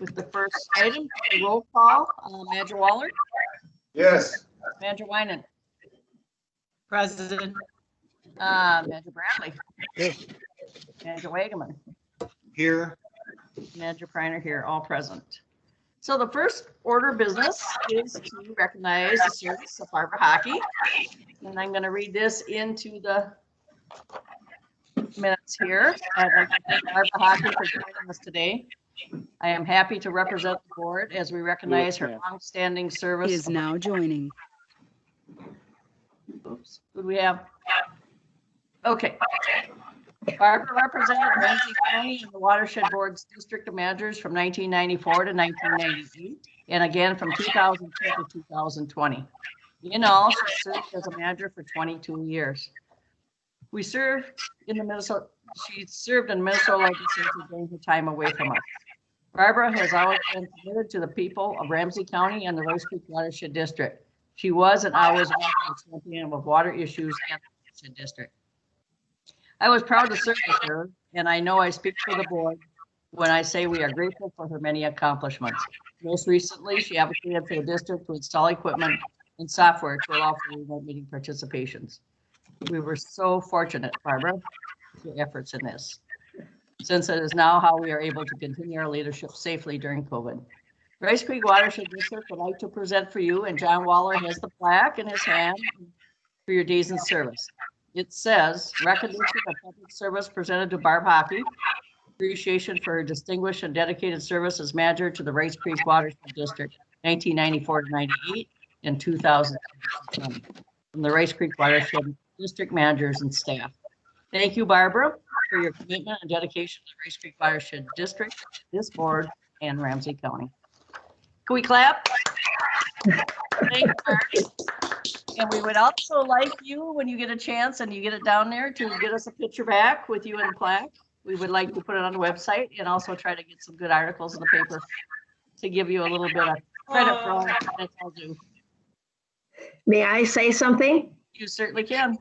with the first item, the roll call. Manager Waller? Yes. Manager Winan? President. Manager Bradley? Here. Manager Wagaman? Here. Manager Priner here, all present. So the first order of business is to recognize the service of Barbara Hockey. And I'm going to read this into the minutes here. I'd like to thank Barbara Hockey for joining us today. I am happy to represent the board as we recognize her longstanding service. Is now joining. Oops, who do we have? Okay. Barbara represented Ramsey County and the Watershed Board's District of Managers from 1994 to 1998, and again from 2002 to 2020. In all, she served as a manager for 22 years. She served in the Minnesota legislature during her time away from us. Barbara has always been committed to the people of Ramsey County and the Rice Creek Watershed District. She was and always was a champion of water issues in the Watershed District. I was proud to serve with her, and I know I speak for the board when I say we are grateful for her many accomplishments. Most recently, she advocated for the district to install equipment and software to allow for remote meeting participations. We were so fortunate, Barbara, for your efforts in this, since it is now how we are able to continue our leadership safely during COVID. Rice Creek Watershed District would like to present for you, and John Waller has the plaque in his hand for your days in service. It says, recognition of public service presented to Barb Hockey, appreciation for her distinguished and dedicated service as manager to the Rice Creek Watershed District, 1994 to 98 and 2020, from the Rice Creek Watershed District managers and staff. Thank you, Barbara, for your commitment and dedication to the Rice Creek Watershed District, this board, and Ramsey County. Can we clap? Thank you, Barbara. And we would also like you, when you get a chance and you get it down there, to get us a picture back with you and the plaque. We would like to put it on the website and also try to get some good articles in the paper to give you a little bit of credit for all that I'll do. May I say something? You certainly can.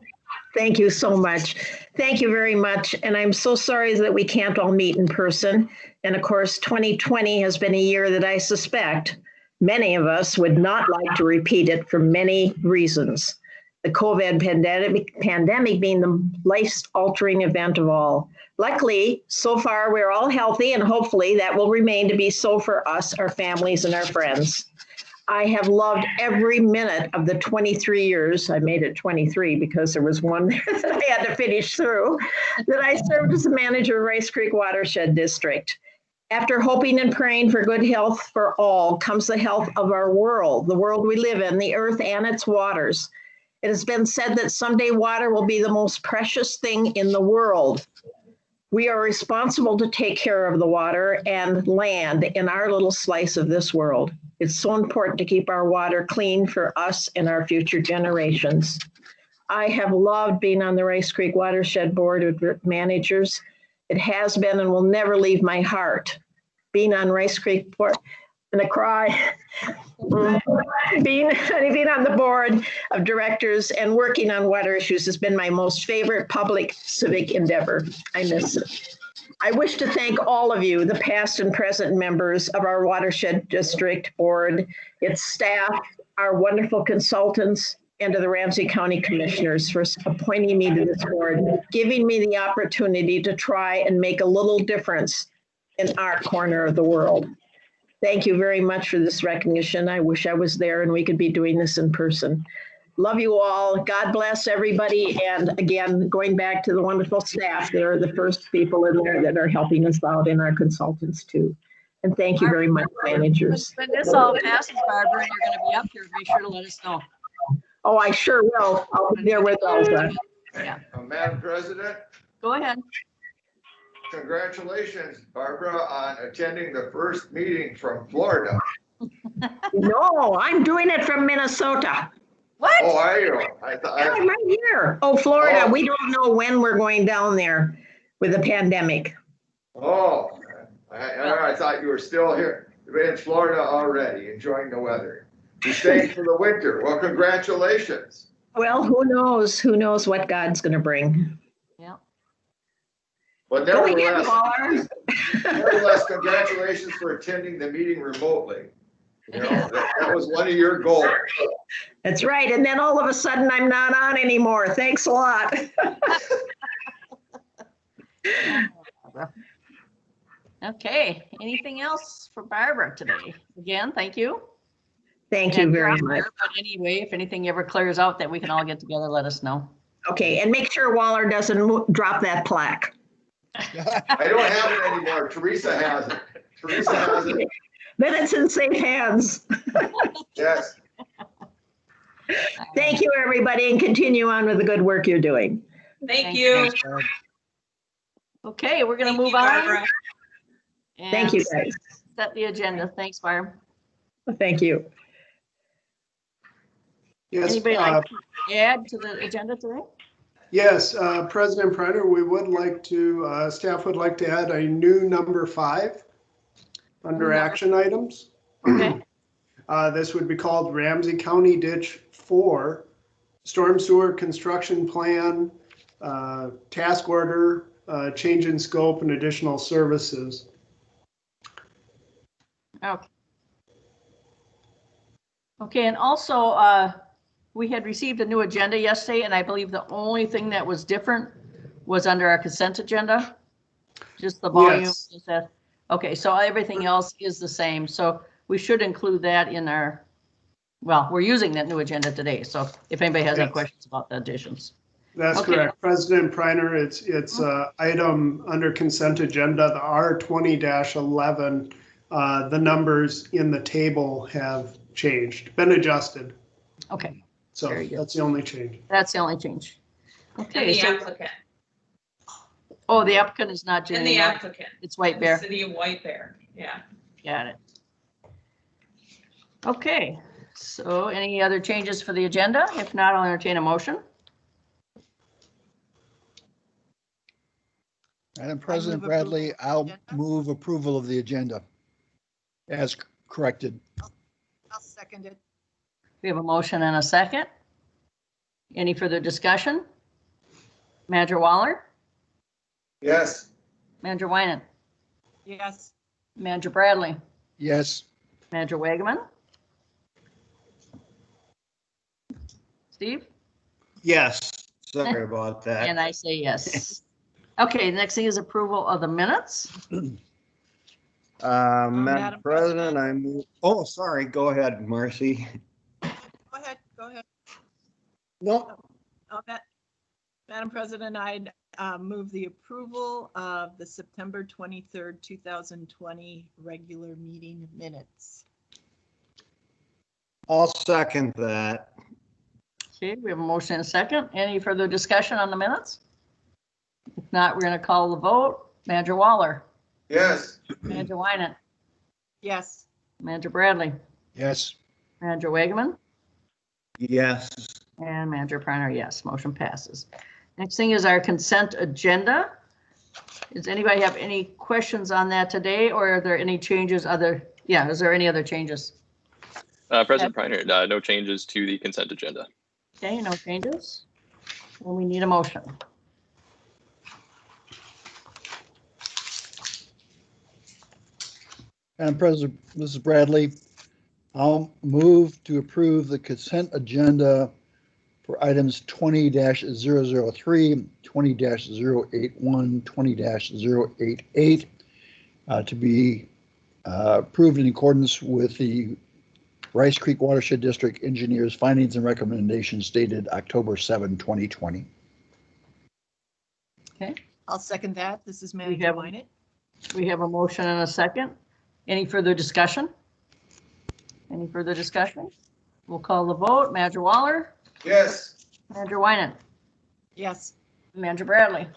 Thank you so much. Thank you very much. And I'm so sorry that we can't all meet in person. And of course, 2020 has been a year that I suspect many of us would not like to repeat it for many reasons. The COVID pandemic being the life-altering event of all. Luckily, so far, we're all healthy, and hopefully that will remain to be so for us, our families, and our friends. I have loved every minute of the 23 years, I made it 23 because there was one that I had to finish through, that I served as a manager of Rice Creek Watershed District. After hoping and praying for good health for all comes the health of our world, the world we live in, the earth and its waters. It has been said that someday water will be the most precious thing in the world. We are responsible to take care of the water and land in our little slice of this world. It's so important to keep our water clean for us and our future generations. I have loved being on the Rice Creek Watershed Board of Managers. It has been and will never leave my heart. Being on Rice Creek Board, and I cry. Being on the board of directors and working on water issues has been my most favorite public civic endeavor. I miss it. I wish to thank all of you, the past and present members of our Watershed District Board, its staff, our wonderful consultants, and to the Ramsey County Commissioners for appointing me to this board, giving me the opportunity to try and make a little difference in our corner of the world. Thank you very much for this recognition. I wish I was there and we could be doing this in person. Love you all. God bless everybody. And again, going back to the wonderful staff, they're the first people in there that are helping us out, and our consultants too. And thank you very much, managers. When this all passes, Barbara, and you're going to be up here, be sure to let us know. Oh, I sure will. I'll be there with Elsa. Yeah. Madam President, Go ahead. congratulations, Barbara, on attending the first meeting from Florida. No, I'm doing it from Minnesota. What? Oh, are you? I Yeah, thought, I'm right here. Oh, Florida. Oh. We don't know when we're going down there with the pandemic. I thought you were still here. You're in Florida already, enjoying the weather. You're staying for the winter. Well, congratulations. Well, who knows? Who knows what God's going to bring? Yeah. But Go ahead, nevertheless, Paula. nevertheless, congratulations for attending the meeting remotely. You know, that was one of your goals. That's right. And then all of a sudden I'm not on anymore. Thanks a lot. Okay, anything else for Barbara today? Again, thank you. Thank you And very you're on much. there, but anyway, if anything ever clears out that we can all get together, let us know. Okay, and make sure Waller doesn't drop that plaque. I don't have it anymore. Teresa has it. Teresa has it. Then it's in safe hands. Yes. Thank you, everybody, and continue on with the good work you're doing. Thank you. Okay, we're gonna Thank move you, on. Barbara. Thank you, and guys. Set the agenda. Thanks, Barb. Thank you. Yes, Anybody like to add to the agenda today? yes, President Priner, we would like to, staff would like to add a new number 5 under action items. Okay, This would be called Ramsey County Ditch 4, Storm Sewer Construction Plan, Task Order, Change in Scope and Additional Services. okay. Okay, and also, we had received a new agenda yesterday, and I believe the only thing that was different was under our consent agenda. Just the volume. Yes. Is that, okay, so everything else is the same, so we should include that in our, well, we're using that new agenda today, so if anybody has any Yes. questions about the additions. That's Okay. correct. President Priner, it's item under consent agenda, the R20-11. The numbers in the table have changed, been adjusted. Okay, So Very good. that's the only change. that's the only change. And Okay, the so, applicant, oh, the applicant is not and the Janine, applicant, it's White the Bear. city of White Bear, yeah. Got it. Okay, so any other changes for the agenda? If not, I'll entertain a motion. Madam President Bradley, I'll move approval of the agenda as corrected. I'll second it. We have a motion and a second. Any further discussion? Manager Waller, Yes. Manager Winan, Yes. Manager Bradley, Yes, Manager Wagaman. Steve? Yes, sorry about that. And I say yes. Okay, the next thing is approval of the minutes. Madam Madam President, I move, oh, sorry, go ahead, Marcy. Go ahead, go ahead. No, Madam President, I'd move the approval of the September 23rd, 2020 regular meeting minutes. I'll second that. Okay, we have a motion and a second. Any further discussion on the minutes? If not, we're going to call the vote. Manager Waller, Yes. Manager Winan, Yes. Manager Bradley, yes, Manager Wagaman, Yes, and Manager Priner, yes, motion passes. Next thing is our consent agenda. Does anybody have any questions on that today, or are there any changes is there any other changes? President Priner, no changes to the consent agenda. Okay, no changes. Well, we need a motion. Madam President, this is Bradley. I'll move to approve the consent agenda for items 20-003, 20-081, 20-088 to be approved in accordance with the Rice Creek Watershed District Engineers' findings and recommendations dated October 7, 2020. I'll second that. This is Manager have- Winan. We have a motion and a second. Any further discussion? Any further discussion? We'll call the vote. Manager Waller, Yes. Manager Winan, Yes. Manager Bradley,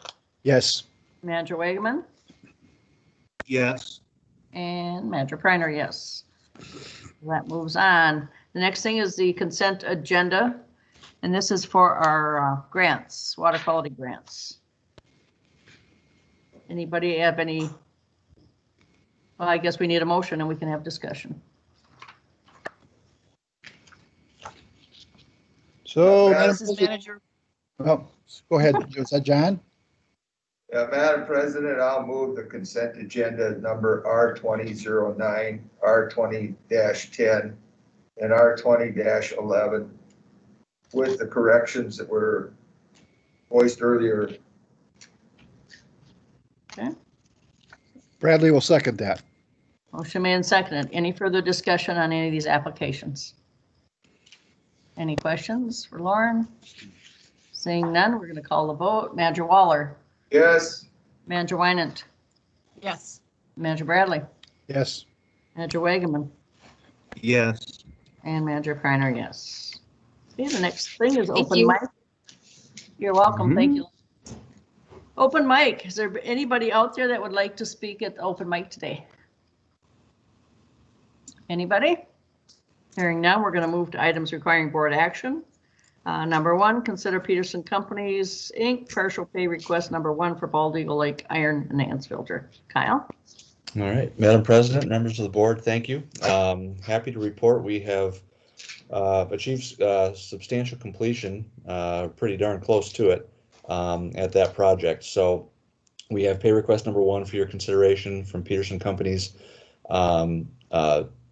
Yes, Manager Wagaman, yes, and Manager Priner, yes. That moves on. The next thing is the consent agenda, and this is for our grants, water quality grants. Anybody have any? Well, I guess we need a motion and we can have discussion. so, Madam Madam This is President, Manager. oh, go ahead. Was that John? Madam President, I'll move the consent agenda number R2009, R20-10, and R20-11 with the corrections that were voiced earlier. Bradley will second that. Motion made and seconded. Any further discussion on any of these applications? Any questions for Lauren? Seeing none, we're going to call the vote. Manager Waller, Yes. Manager Wynant, Yes. Manager Bradley, Yes. Manager Wageman, Yes. and Manager Kreiner, yes. Okay, the next thing is Thank open you. mic. You're welcome. Thank you. Open mic. Is there anybody out there that would like to speak at the open mic today? Anybody? Hearing none, we're going to move to items requiring board action. Number one, consider Peterson Companies, Inc. partial pay request number one for Bald Eagle Lake Iron Enhanced Filter. Kyle? All right, Madam President, members of the board, thank you. Happy to report we have achieved substantial completion, pretty darn close to it at that project. So we have pay request number one for your consideration from Peterson Companies.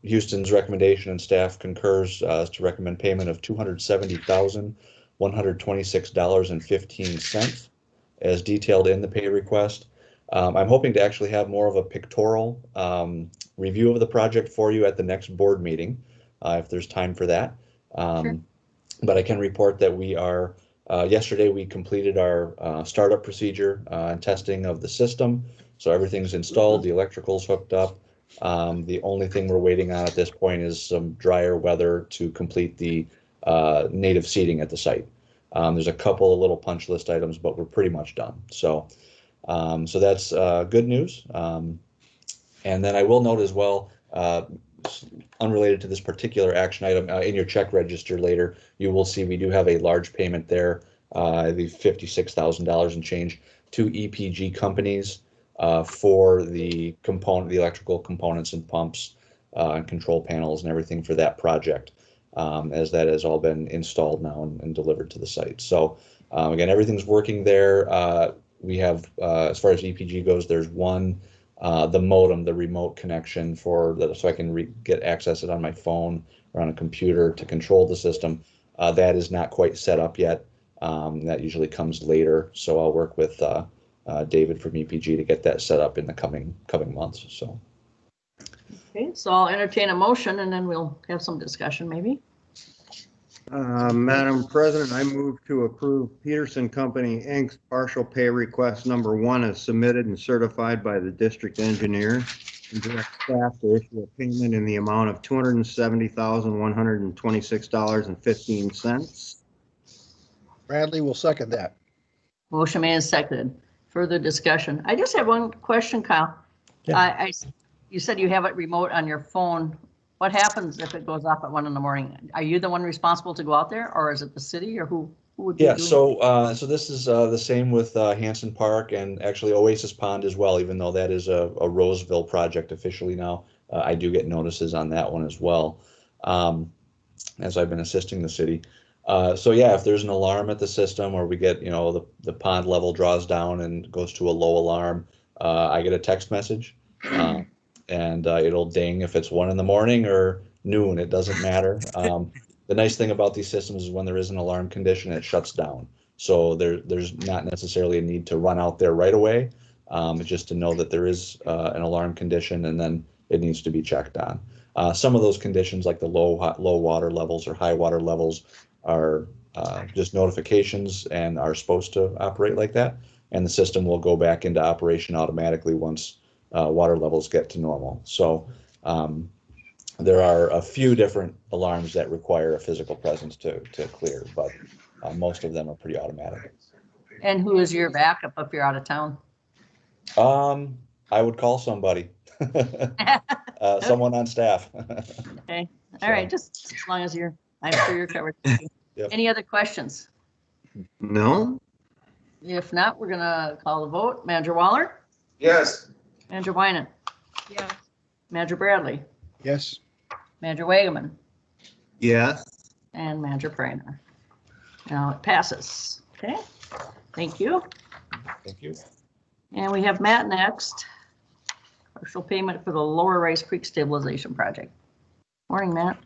Houston's recommendation and staff concurs to recommend payment of $270,126.15 as detailed in the pay request. I'm hoping to actually have more of a pictorial review of the project for you at the next board meeting, if there's time for that. Sure. But I can report that we are, yesterday we completed our startup procedure and testing of the system. So everything's installed, the electrical's hooked up. The only thing we're waiting on at this point is some drier weather to complete the native seating at the site. There's a couple of little punch list items, but we're pretty much done. So that's good news. And then I will note as well, unrelated to this particular action item, in your check register later, you will see we do have a large payment there, the $56,000 and change to EPG companies for the electrical components and pumps and control panels and everything for that project, as that has all been installed now and delivered to the site. So again, everything's working there. We have, as far as EPG goes, there's one, the modem, the remote connection for that, so I can access it on my phone or on a computer to control the system. That is not quite set up yet. That usually comes later. So I'll work with David from EPG to get that set up in the coming months. So. Okay, so I'll entertain a motion and then we'll have some discussion maybe. Madam President, I move to approve Peterson Company Inc.'s partial pay request number one as submitted and certified by the district engineer, and direct staff to issue a payment in the amount of $270,126.15. Bradley will second that. Motion made and seconded. Further discussion. I just have one question, Kyle. Yeah. You said you have it remote on your phone. What happens if it goes off at 1 a.m? Are you the one responsible to go out there, or is it the city, or who would be Yeah, doing so this is the same with Hanson Park and actually Oasis Pond as well, even though that is a Roseville project officially now. I do get notices on that one as well, as I've been assisting the city. So yeah, if there's an alarm at the system or we get, the pond level draws down and goes to a low alarm, I get a text message and it'll ding if it's 1 a.m. or noon, it doesn't matter. The nice thing about these systems is when there is an alarm condition, it shuts down. So there's not necessarily a need to run out there right away, just to know that there is an alarm condition and then it needs to be checked on. Some of those conditions like the low water levels or high water levels are just notifications and are supposed to operate like that. And the system will go back into operation automatically once water levels get to normal. So there are a few different alarms that require a physical presence to clear, but most of them are pretty automatic. And who is your backup if you're out of town? I would call somebody, someone on staff. Okay, all right, just as long as I'm sure you're covered. Yep. Any other questions? No? If not, we're gonna call the vote. Manager Waller? Yes. Manager Wynant? Yes. Manager Bradley? Yes. Manager Wageman? Yes. And Manager Kreiner. Now it passes. Okay, thank you. Thank you. And we have Matt next. Partial payment for the Lower Rice Creek Stabilization Project. Morning, Matt.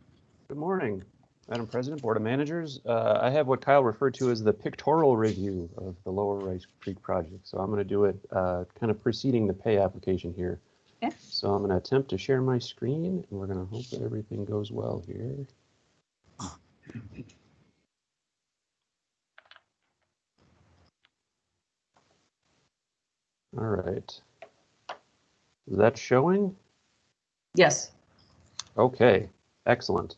Good morning, Madam President, Board of Managers. I have what Kyle referred to as the pictorial review of the Lower Rice Creek project. So I'm going to do it kind of preceding the pay application here. Okay. So I'm going to attempt to share my screen, and we're going to hope that everything goes well here. All right. Is that showing? Yes. Okay, excellent.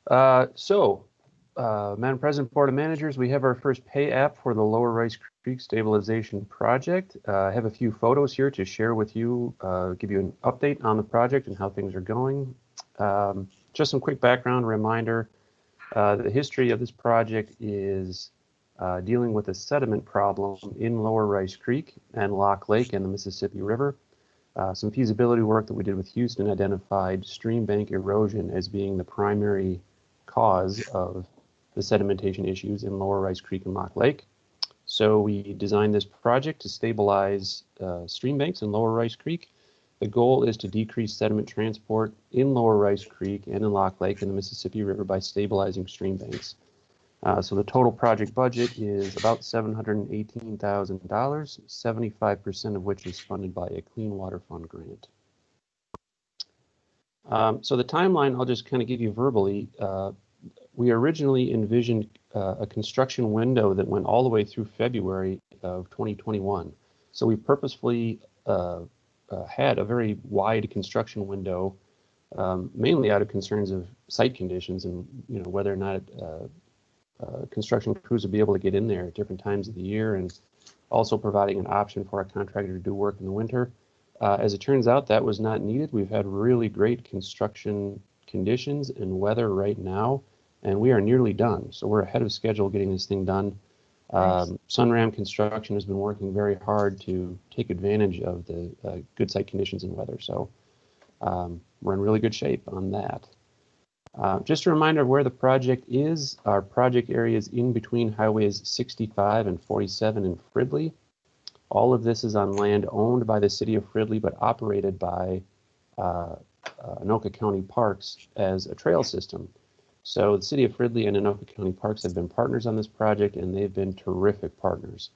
Madam President, Board of Managers, we have our first pay app for the Lower Rice Creek Stabilization Project. I have a few photos here to share with you, give you an update on the project and how things are going. Just some quick background reminder. The history of this project is dealing with a sediment problem in Lower Rice Creek and Lock Lake and the Mississippi River. Some feasibility work that we did with Houston identified stream bank erosion as being the primary cause of the sedimentation issues in Lower Rice Creek and Lock Lake. So we designed this project to stabilize stream banks in Lower Rice Creek. The goal is to decrease sediment transport in Lower Rice Creek and in Lock Lake and the Mississippi River by stabilizing stream banks. So the total project budget is about $718,000, 75% of which is funded by a Clean Water Fund grant. So the timeline, I'll just kind of give you verbally. We originally envisioned a construction window that went all the way through February of 2021. So we purposefully had a very wide construction window, mainly out of concerns of site conditions and whether or not construction crews would be able to get in there at different times of the year, and also providing an option for our contractor to do work in the winter. As it turns out, that was not needed. We've had really great construction conditions and weather right now, and we are nearly done. So we're ahead of schedule getting this thing done. Nice. Sunram Construction has been working very hard to take advantage of the good site conditions and weather. So we're in really good shape on that. Just a reminder of where the project is. Our project area is in between highways 65 and 47 in Fridley. All of this is on land owned by the city of Fridley, but operated by Anoka County Parks as a trail system. So the city of Fridley and Anoka County Parks have been partners on this project, and they've been terrific partners.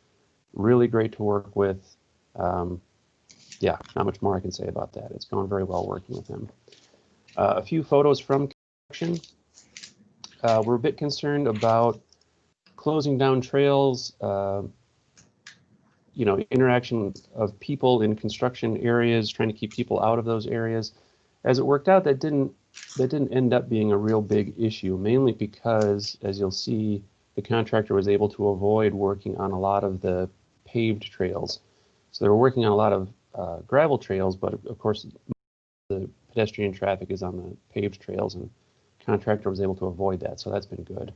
Really great to work with. Yeah, not much more I can say about that. It's gone very well working with them. A few photos from construction. We're a bit concerned about closing down trails, interaction of people in construction areas, trying to keep people out of those areas. As it worked out, that didn't end up being a real big issue, mainly because, as you'll see, the contractor was able to avoid working on a lot of the paved trails. So they were working on a lot of gravel trails, but of course, the pedestrian traffic is on the paved trails, and the contractor was able to avoid that, so that's been good.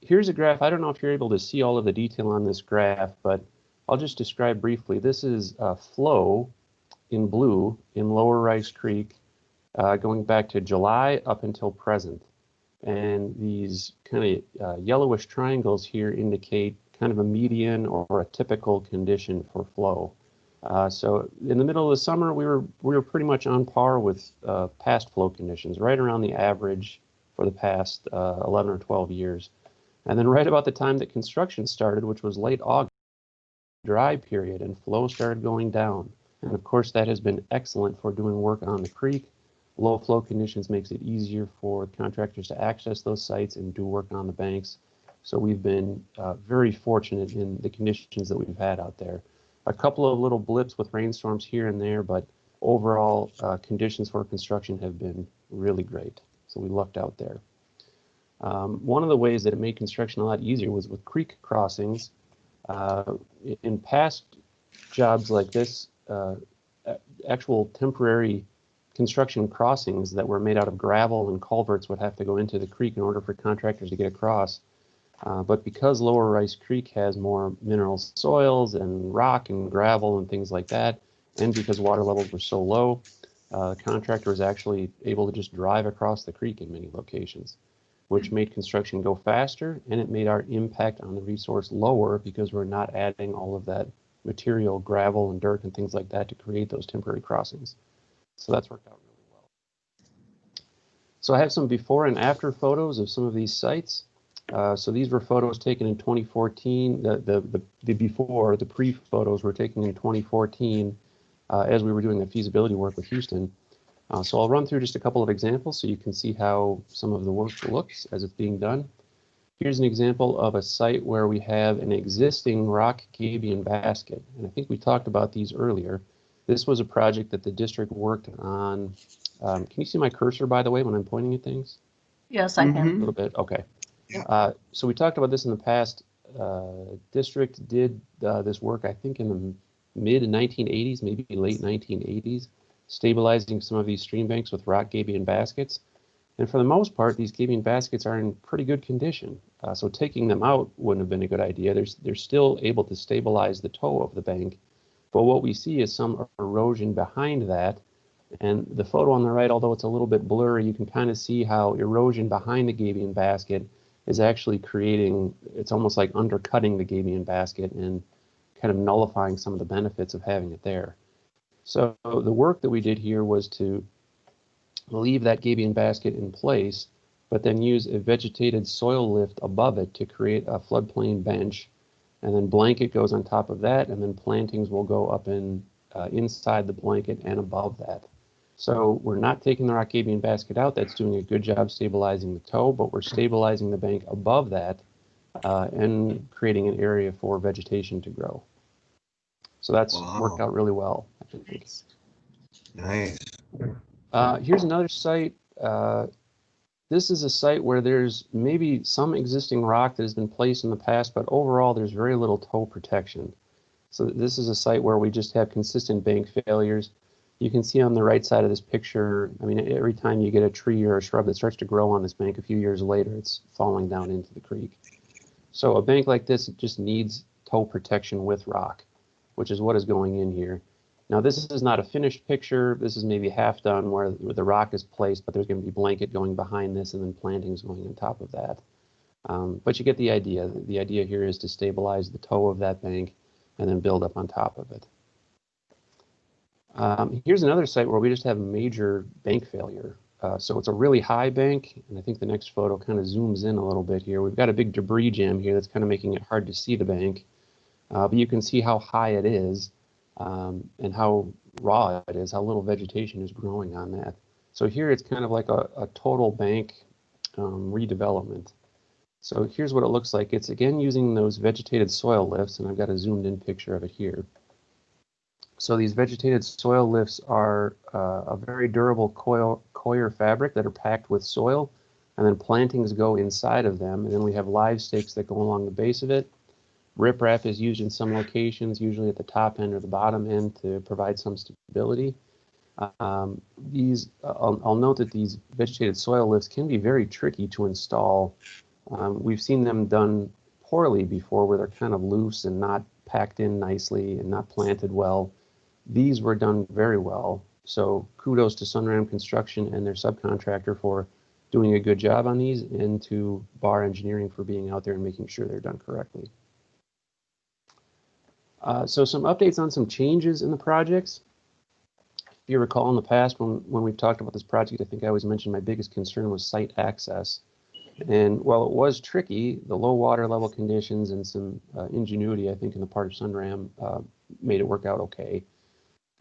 Here's a graph. I don't know if you're able to see all of the detail on this graph, but I'll just describe briefly. This is flow in blue in Lower Rice Creek going back to July up until present. And these kind of yellowish triangles here indicate kind of a median or a typical condition for flow. So in the middle of the summer, we were pretty much on par with past flow conditions, right around the average for the past 11 or 12 years. And then right about the time that construction started, which was late August, dry period, and flow started going down. And of course, that has been excellent for doing work on the creek. Low flow conditions makes it easier for contractors to access those sites and do work on the banks. So we've been very fortunate in the conditions that we've had out there. A couple of little blips with rainstorms here and there, but overall conditions for construction have been really great. So we lucked out there. One of the ways that it made construction a lot easier was with creek crossings. In past jobs like this, actual temporary construction crossings that were made out of gravel and culverts would have to go into the creek in order for contractors to get across. But because Lower Rice Creek has more mineral soils and rock and gravel and things like that, and because water levels were so low, the contractor was actually able to just drive across the creek in many locations, which made construction go faster, and it made our impact on the resource lower because we're not adding all of that material, gravel and dirt and things like that to create those temporary crossings. So that's worked out really well. So I have some before and after photos of some of these sites. So these were photos taken in 2014. The before, the pre-photos were taken in 2014 as we were doing the feasibility work with Houston. So I'll run through just a couple of examples so you can see how some of the work looks as it's being done. Here's an example of a site where we have an existing rock gabion basket. And I think we talked about these earlier. This was a project that the district worked on. Can you see my cursor, by the way, when I'm pointing at things? Yes, I A can. little bit, okay. Yeah. So we talked about this in the past. District did this work, I think, in the mid 1980s, maybe late 1980s, stabilizing some of these stream banks with rock gabion baskets. And for the most part, these gabion baskets are in pretty good condition. So taking them out wouldn't have been a good idea. They're still able to stabilize the toe of the bank. But what we see is some erosion behind that. And the photo on the right, although it's a little bit blurry, you can kind of see how erosion behind the gabion basket is actually creating, it's almost like undercutting the gabion basket and kind of nullifying some of the benefits of having it there. So the work that we did here was to leave that gabion basket in place, but then use a vegetated soil lift above it to create a floodplain bench, and then blanket goes on top of that, and then plantings will go up in inside the blanket and above that. So we're not taking the rock gabion basket out. That's doing a good job stabilizing the toe, but we're stabilizing the bank above that and creating an area for vegetation to grow. So that's worked out really well, I think. Nice. Here's another site. This is a site where there's maybe some existing rock that has been placed in the past, but overall there's very little toe protection. So this is a site where we just have consistent bank failures. You can see on the right side of this picture, I mean, every time you get a tree or a shrub that starts to grow on this bank a few years later, it's falling down into the creek. So a bank like this just needs toe protection with rock, which is what is going in here. Now, this is not a finished picture. This is maybe half done where the rock is placed, but there's going to be blanket going behind this and then plantings going on top of that. But you get the idea. The idea here is to stabilize the toe of that bank and then build up on top of it. Here's another site where we just have major bank failure. So it's a really high bank, and I think the next photo kind of zooms in a little bit here. We've got a big debris jam here that's kind of making it hard to see the bank, but you can see how high it is and how raw it is, how little vegetation is growing on that. So here it's kind of like a total bank redevelopment. So here's what it looks like. It's again using those vegetated soil lifts, and I've got a zoomed in picture of it here. So these vegetated soil lifts are a very durable coir fabric that are packed with soil, and then plantings go inside of them, and then we have live stakes that go along the base of it. Riprap is used in some locations, usually at the top end or the bottom end, to provide some stability. I'll note that these vegetated soil lifts can be very tricky to install. We've seen them done poorly before, where they're kind of loose and not packed in nicely and not planted well. These were done very well. So kudos to Sunram Construction and their subcontractor for doing a good job on these, and to Bar Engineering for being out there and making sure they're done correctly. So some updates on some changes in the projects. If you recall in the past when we've talked about this project, I think I always mentioned my biggest concern was site access. And while it was tricky, the low water level conditions and some ingenuity, I think, in the part of Sunram made it work out okay.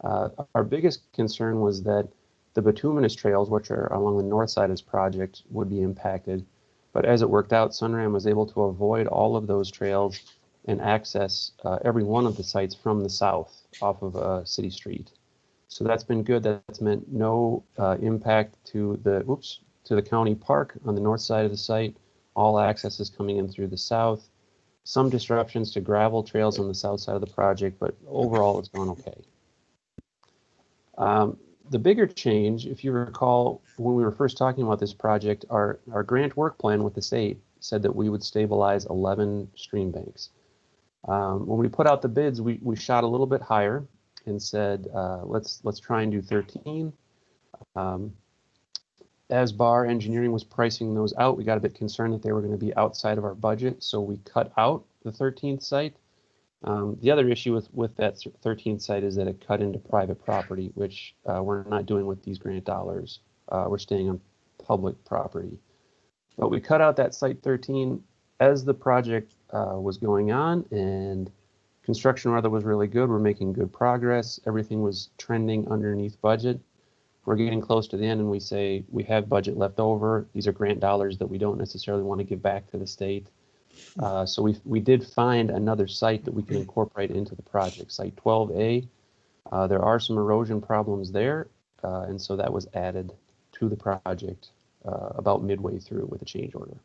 Our biggest concern was that the bituminous trails, which are along the north side of this project, would be impacted. But as it worked out, Sunram was able to avoid all of those trails and access every one of the sites from the south off of City Street. So that's been good. That's meant no impact to the county park on the north side of the site. All access is coming in through the south. Some disruptions to gravel trails on the south side of the project, but overall it's gone okay. The bigger change, if you recall, when we were first talking about this project, our grant work plan with the state said that we would stabilize 11 stream banks. When we put out the bids, we shot a little bit higher and said, let's try and do 13. As Bar Engineering was pricing those out, we got a bit concerned that they were going to be outside of our budget, so we cut out the 13th site. The other issue with that 13th site is that it cut into private property, which we're not doing with these grant dollars. We're staying on public property. But we cut out that site 13 as the project was going on, and construction weather was really good. We're making good progress. Everything was trending underneath budget. We're getting close to the end and we say we have budget left over. These are grant dollars that we don't necessarily want to give back to the state. So we did find another site that we can incorporate into the project, site 12A. There are some erosion problems there, and so that was added to the project about midway through with a change order.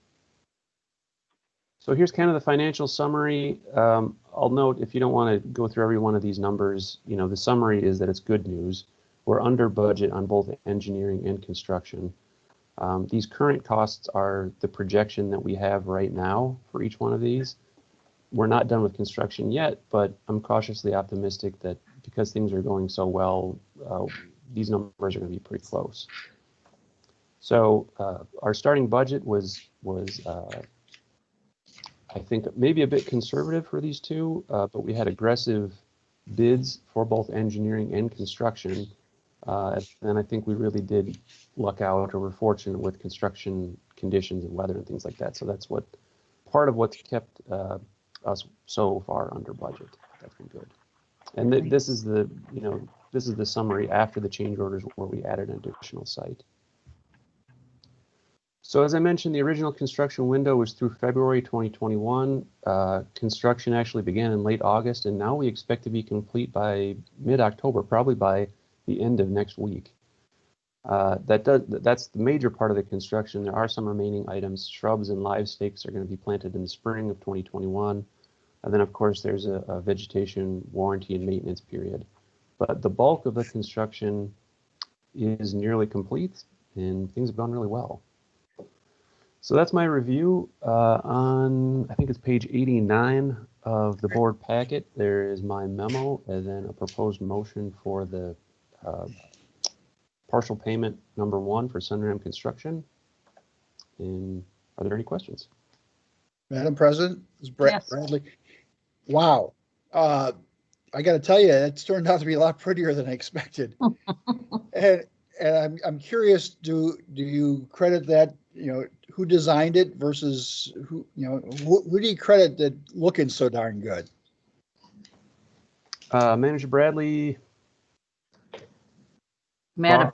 So here's kind of the financial summary. I'll note, if you don't want to go through every one of these numbers, you know, the summary is that it's good news. We're under budget on both engineering and construction. These current costs are the projection that we have right now for each one of these. We're not done with construction yet, but I'm cautiously optimistic that because things are going so well, these numbers are going to be pretty close. So our starting budget was I think maybe a bit conservative for these two, but we had aggressive bids for both engineering and construction. And I think we really did luck out, or were fortunate with construction conditions and weather and things like that. So that's what part of what's kept us so far under budget. That's been good. And this is the, you know, this is the summary after the change orders where we added an additional site. So as I mentioned, the original construction window was through February 2021. Construction actually began in late August, and now we expect to be complete by mid-October, probably by the end of next week. That's the major part of the construction. There are some remaining items. Shrubs and live stakes are going to be planted in the spring of 2021. And then, of course, there's a vegetation warranty and maintenance period. But the bulk of the construction is nearly complete, and things have gone really well. So that's my review on, I think it's page 89 of the board packet. There is my memo and then a proposed motion for the partial payment number 1 for Sunram Construction. And are there any questions? Madam President, this is Yes. Bradley. Wow. I got to tell you, it's turned out to be a lot prettier than I expected. and I'm curious, do you credit that, you know, who designed it versus who, you know, who do you credit that looking so darn good? Manager Bradley. Madam.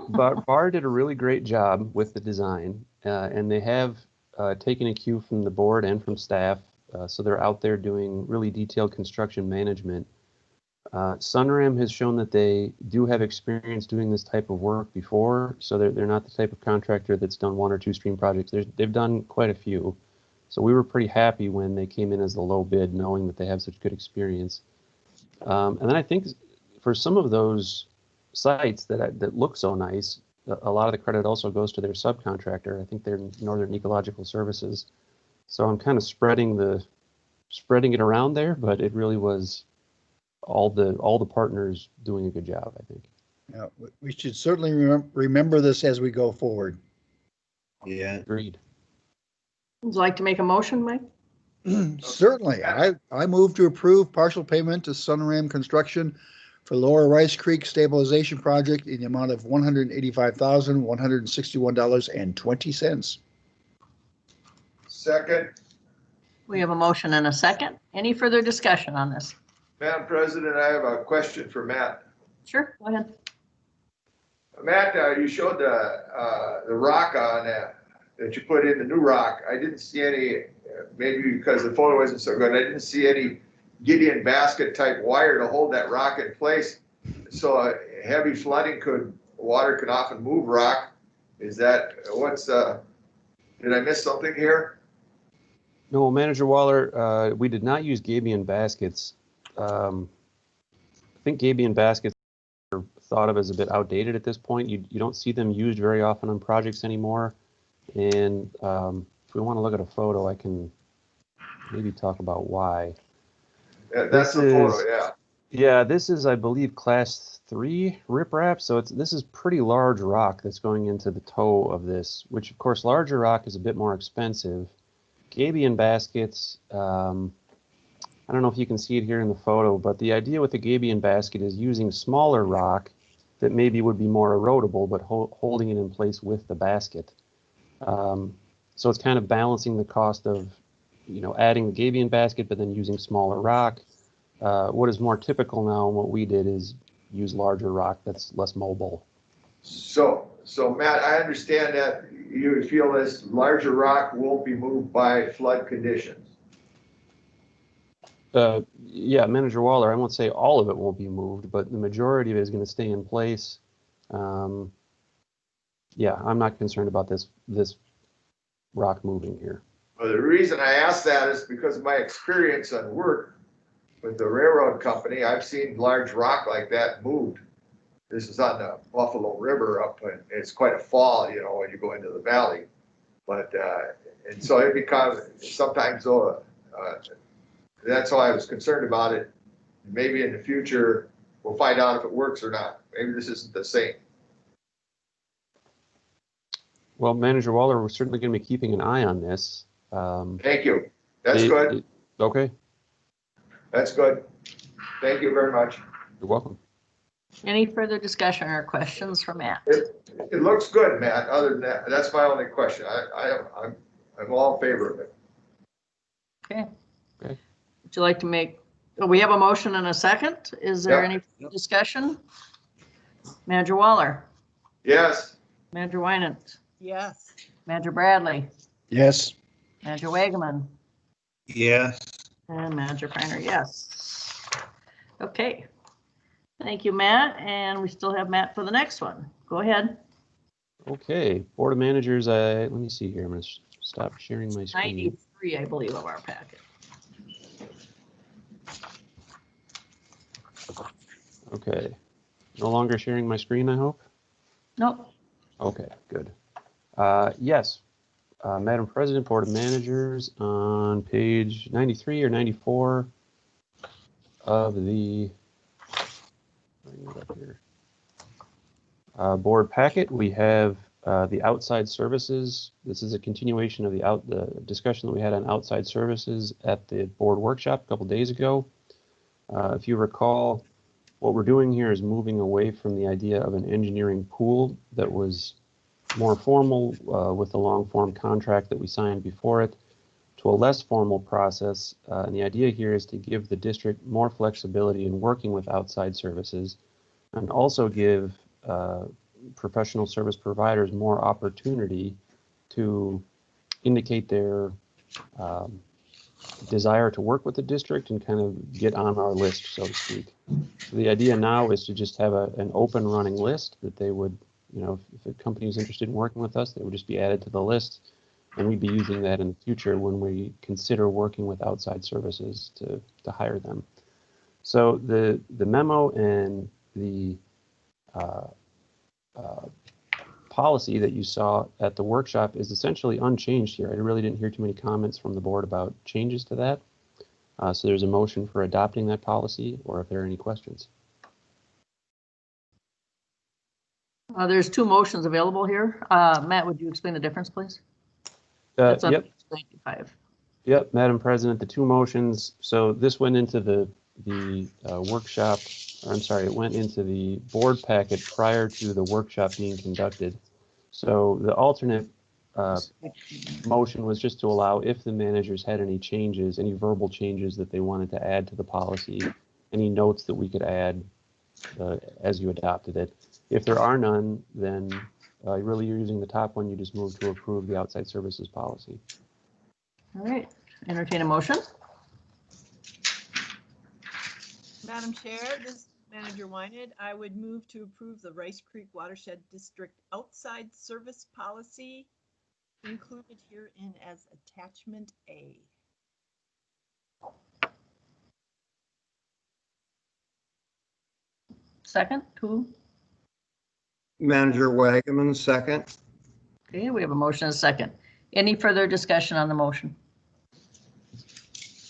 Bar did a really great job with the design, and they have taken a cue from the board and from staff. So they're out there doing really detailed construction management. Sunram has shown that they do have experience doing this type of work before, so they're not the type of contractor that's done 1 or 2 stream projects. They've done quite a few. So we were pretty happy when they came in as the low bid, knowing that they have such good experience. And then I think for some of those sites that look so nice, a lot of the credit also goes to their subcontractor. I think they're Northern Ecological Services. So I'm kind of spreading it around there, but it really was all the partners doing a good job, I think. Yeah, we should certainly remember this as we go forward. Yeah. Agreed. Would you like to make a motion, Mike? Certainly. I move to approve partial payment to Sunram Construction for Lower Rice Creek Stabilization Project in the amount of $185,161.20. Second, We have a motion and a second. Any further discussion on this? Madam President, I have a question for Matt. Sure, go ahead. Matt, you showed the rock on that you put in, the new rock. I didn't see any, maybe because the photo isn't so good, I didn't see any Gideon basket type wire to hold that rock in place. So heavy flooding water could often move rock. Is that, did I miss something here? No, Manager Waller, we did not use gabion baskets. I think gabion baskets are thought of as a bit outdated at this point. You don't see them used very often on projects anymore. And if we want to look at a photo, I can maybe talk about why. Yeah, that's the photo, yeah. Yeah, this is, I believe, class 3 riprap. So this is pretty large rock that's going into the toe of this, which of course larger rock is a bit more expensive. Gabion baskets, I don't know if you can see it here in the photo, but the idea with the gabion basket is using smaller rock that maybe would be more erodible, but holding it in place with the basket. So it's kind of balancing the cost of, adding the gabion basket, but then using smaller rock. What is more typical now, and what we did, is use larger rock that's less mobile. So Matt, I understand that you feel this larger rock won't be moved by flood conditions. Yeah, Manager Waller, I won't say all of it won't be moved, but the majority of it is going to stay in place. Yeah, I'm not concerned about this rock moving here. Well, the reason I ask that is because of my experience on work with the railroad company. I've seen large rock like that moved. This is on the Buffalo River up, and it's quite a fall, when you go into the valley. But, and so it becomes, sometimes, that's why I was concerned about it. Maybe in the future, we'll find out if it works or not. Maybe this isn't the same. Well, Manager Waller, we're certainly going to be keeping an eye on this. Thank you. That's good. Okay. That's good. Thank you very much. You're welcome. Any further discussion or questions for Matt? It looks good, Matt. Other than that, that's my only question. I'm all in favor of it. Okay. Okay. Would you like to make, we have a motion and a second. Is there any discussion? Manager Waller? Yes. Manager Winant? Yes. Manager Bradley? Yes. Manager Wagaman? Yes. And Manager Reiner, yes. Okay. Thank you, Matt. And we still have Matt for the next one. Go ahead. Okay, Board of Managers, let me see here. I'm going to stop sharing my screen. 93, I believe, of our packet. Okay. No longer sharing my screen, I hope? Nope. Okay, good. Yes, Madam President, Board of Managers, on page 93 or 94 of the board packet, we have the outside services. This is a continuation of the discussion that we had on outside services at the board workshop a couple days ago. If you recall, what we're doing here is moving away from the idea of an engineering pool that was more formal with the long form contract that we signed before it, to a less formal process. And the idea here is to give the district more flexibility in working with outside services, and also give professional service providers more opportunity to indicate their desire to work with the district and kind of get on our list, so to speak. So the idea now is to just have an open running list that they would, if a company is interested in working with us, they would just be added to the list, and we'd be using that in the future when we consider working with outside services to hire them. So the memo and the policy that you saw at the workshop is essentially unchanged here. I really didn't hear too many comments from the board about changes to that. So there's a motion for adopting that policy, or if there are any questions. There's two motions available here. Matt, would you explain the difference, please? That's on Yep. page 95. Yep, Madam President, the two motions. So this went into the workshop. I'm sorry, it went into the board packet prior to the workshop being conducted. So the alternate motion was just to allow, if the managers had any changes, any verbal changes that they wanted to add to the policy, any notes that we could add as you adopted it. If there are none, then really you're using the top one. You just move to approve the outside services policy. All right, entertain a motion. Madam Chair, this is Manager Wynand. I would move to approve the Rice Creek Watershed District outside service policy included herein as attachment A. Second, who? Manager Wagaman, second. Okay, we have a motion and a second. Any further discussion on the motion?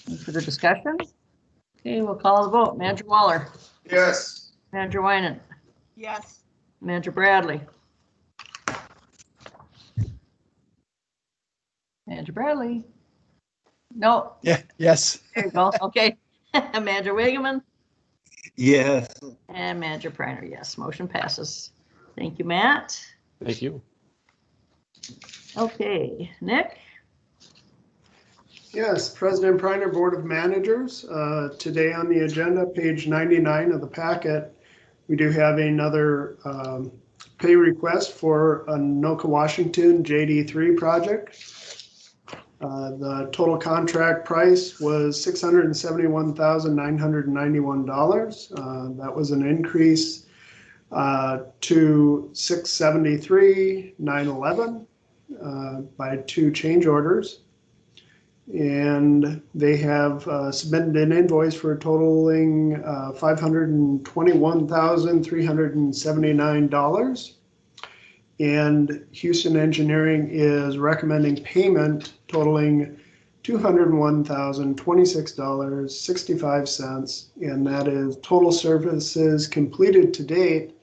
Any further discussion? Okay, we'll call the vote. Manager Waller? Yes. Manager Winant? Yes. Manager Bradley? Manager Bradley? No, Yeah, yes. there you go. Okay, Manager Wiggman, Yes. and Manager Priner, yes. Motion passes. Thank you, Matt. Thank you. Okay, Nick? Yes, President Priner, Board of Managers. Today on the agenda, page 99 of the packet, we do have another pay request for Anoka, Washington JD3 project. The total contract price was $671,991. That was an increase to $673,911 by 2 change orders. And they have submitted an invoice for totaling $521,379. And Houston Engineering is recommending payment totaling $201,026.65. And that is total services completed to date,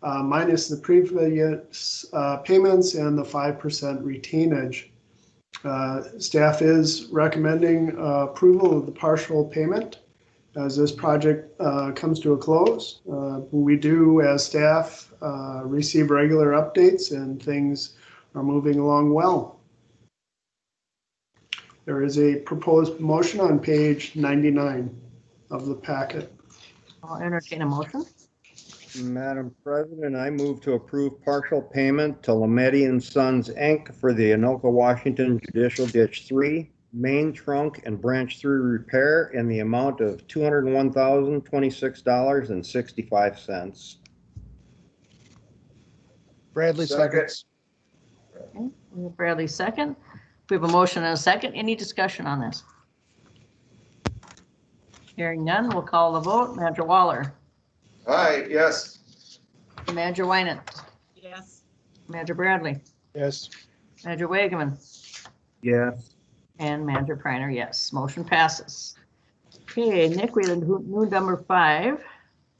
minus the previous payments and the 5% retainage. Staff is recommending approval of the partial payment as this project comes to a close. We do, as staff, receive regular updates and things are moving along well. There is a proposed motion on page 99 of the packet. I'll entertain a motion. Madam President, I move to approve partial payment to Lametti and Sons, Inc. for the Anoka, Washington Judicial Ditch 3 main trunk and branch 3 repair in the amount of $201,026.65. Bradley seconds. Okay, Bradley second. We have a motion and a second. Any discussion on this? Hearing none, we'll call the vote. Manager Waller. Aye, yes. Manager Winant. Yes. Manager Bradley. Yes. Manager Wageman. Yes. And Manager Priner, yes. Motion passes. Okay, Nick, we have new number 5.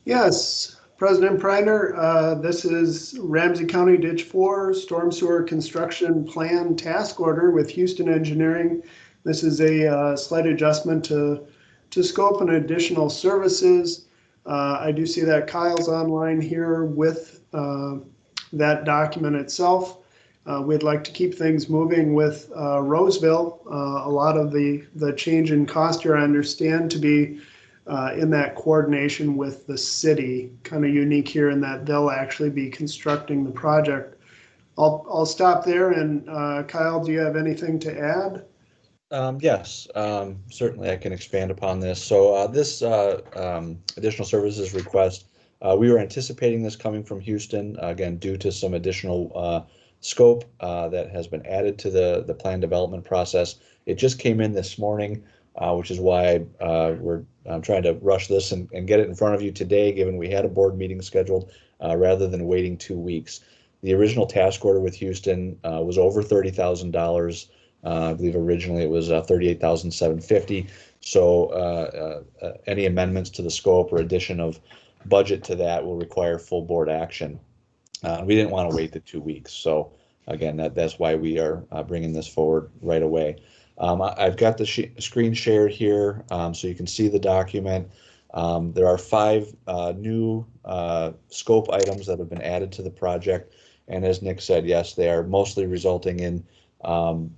Yes, President Priner, this is Ramsey County Ditch 4 Storm Sewer Construction Plan Task Order with Houston Engineering. This is a slight adjustment to scope and additional services. I do see that Kyle's online here with that document itself. We'd like to keep things moving with Roseville. A lot of the change in cost here I understand to be in that coordination with the city, kind of unique here in that they'll actually be constructing the project. I'll stop there, and Kyle, do you have anything to add? Yes, certainly I can expand upon this. So this additional services request, we were anticipating this coming from Houston, again, due to some additional scope that has been added to the plan development process. It just came in this morning, which is why I'm trying to rush this and get it in front of you today, given we had a board meeting scheduled, rather than waiting 2 weeks. The original task order with Houston was over $30,000. I believe originally it was $38,750. So any amendments to the scope or addition of budget to that will require full board action. We didn't want to wait the 2 weeks. So again, that's why we are bringing this forward right away. I've got the screen shared here so you can see the document. There are 5 new scope items that have been added to the project. And as Nick said, yes, they are mostly resulting in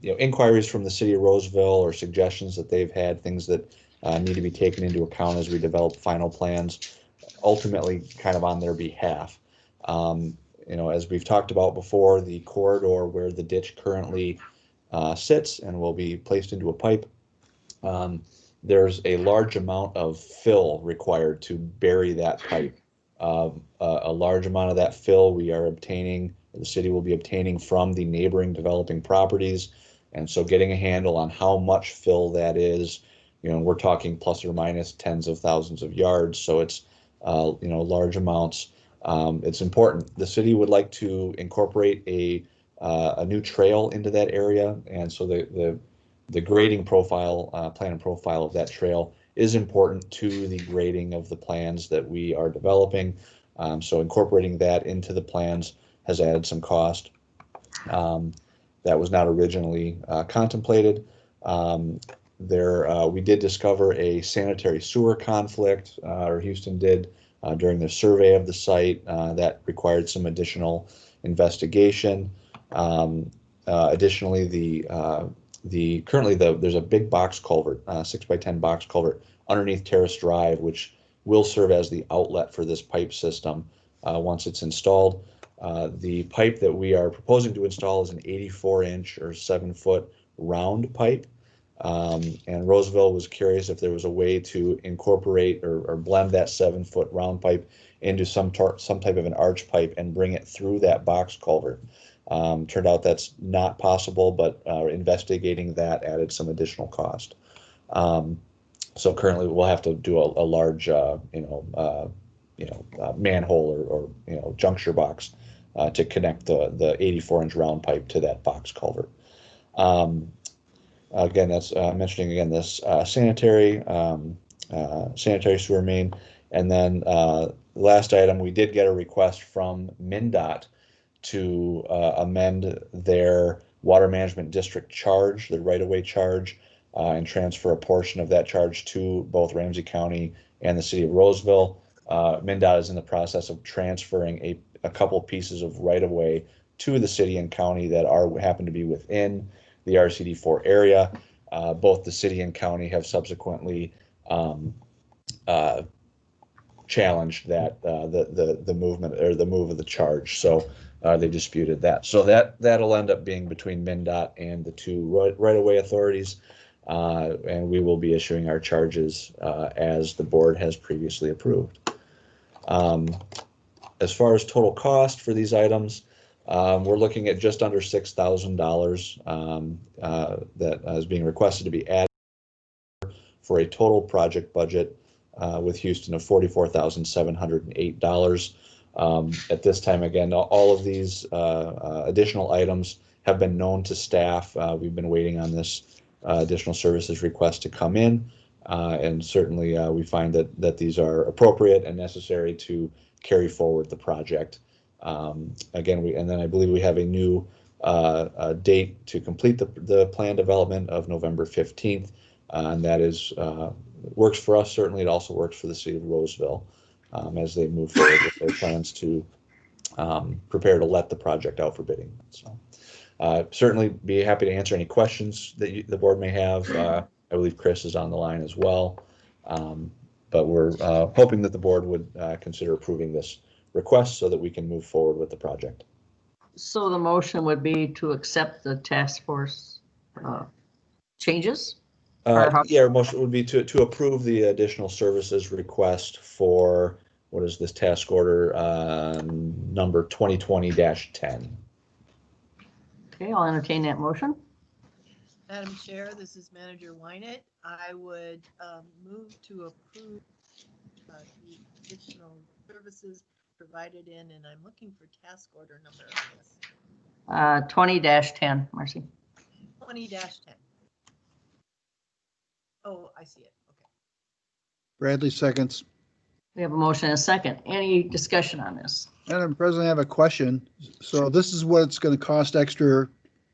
inquiries from the city of Roseville or suggestions that they've had, things that need to be taken into account as we develop final plans, ultimately kind of on their behalf. As we've talked about before, the corridor where the ditch currently sits and will be placed into a pipe, there's a large amount of fill required to bury that pipe. A large amount of that fill we are obtaining, the city will be obtaining from the neighboring developing properties. And so getting a handle on how much fill that is, we're talking plus or minus tens of thousands of yards. So it's, large amounts. It's important. The city would like to incorporate a new trail into that area. And so the grading profile, plan and profile of that trail is important to the grading of the plans that we are developing. So incorporating that into the plans has added some cost that was not originally contemplated. we did discover a sanitary sewer conflict, or Houston did, during the survey of the site that required some additional investigation. Additionally, there's a big box culvert, 6x10 box culvert underneath Terrace Drive, which will serve as the outlet for this pipe system once it's installed. The pipe that we are proposing to install is an 84-inch or 7-foot round pipe. And Roseville was curious if there was a way to incorporate or blend that 7-foot round pipe into some type of an arch pipe and bring it through that box culvert. Turned out that's not possible, but investigating that added some additional cost. So currently we'll have to do a large, manhole or juncture box to connect the 84-inch round pipe to that box culvert. Again, that's mentioning again this sanitary sewer main, and then last item, we did get a request from MnDOT to amend their water management district charge, the right-of-way charge, and transfer a portion of that charge to both Ramsey County and the city of Roseville. MnDOT is in the process of transferring a couple pieces of right-of-way to the city and county that happen to be within the RCD4 area. Both the city and county have subsequently challenged that the movement or the move of the charge. So they disputed that. So that'll end up being between MnDOT and the two right-of-way authorities, and we will be issuing our charges as the board has previously approved. As far as total cost for these items, we're looking at just under $6,000 that is being requested to be added for a total project budget with Houston of $44,708. At this time, again, all of these additional items have been known to staff. We've been waiting on this additional services request to come in, and certainly we find that these are appropriate and necessary to carry forward the project. Again, and then I believe we have a new date to complete the plan development of November 15th, and that is works for us. Certainly, it also works for the city of Roseville as they move forward with their plans to prepare to let the project out for bidding. So, certainly be happy to answer any questions that the board may have. I believe Chris is on the line as well, but we're hoping that the board would consider approving this request so that we can move forward with the project. So the motion would be to accept the task force changes? Yeah, our motion would be to approve the additional services request for, what is this task order, number 2020-10. Okay, I'll entertain that motion. Madam Chair, this is Manager Wynett. I would move to approve the additional services provided in, and I'm looking for task order number, I guess. 20-10, Marcy. 20-10. Oh, I see it. Okay. Bradley seconds. We have a motion and a second. Any discussion on this? Madam President, I have a question. So this is what it's going to cost extra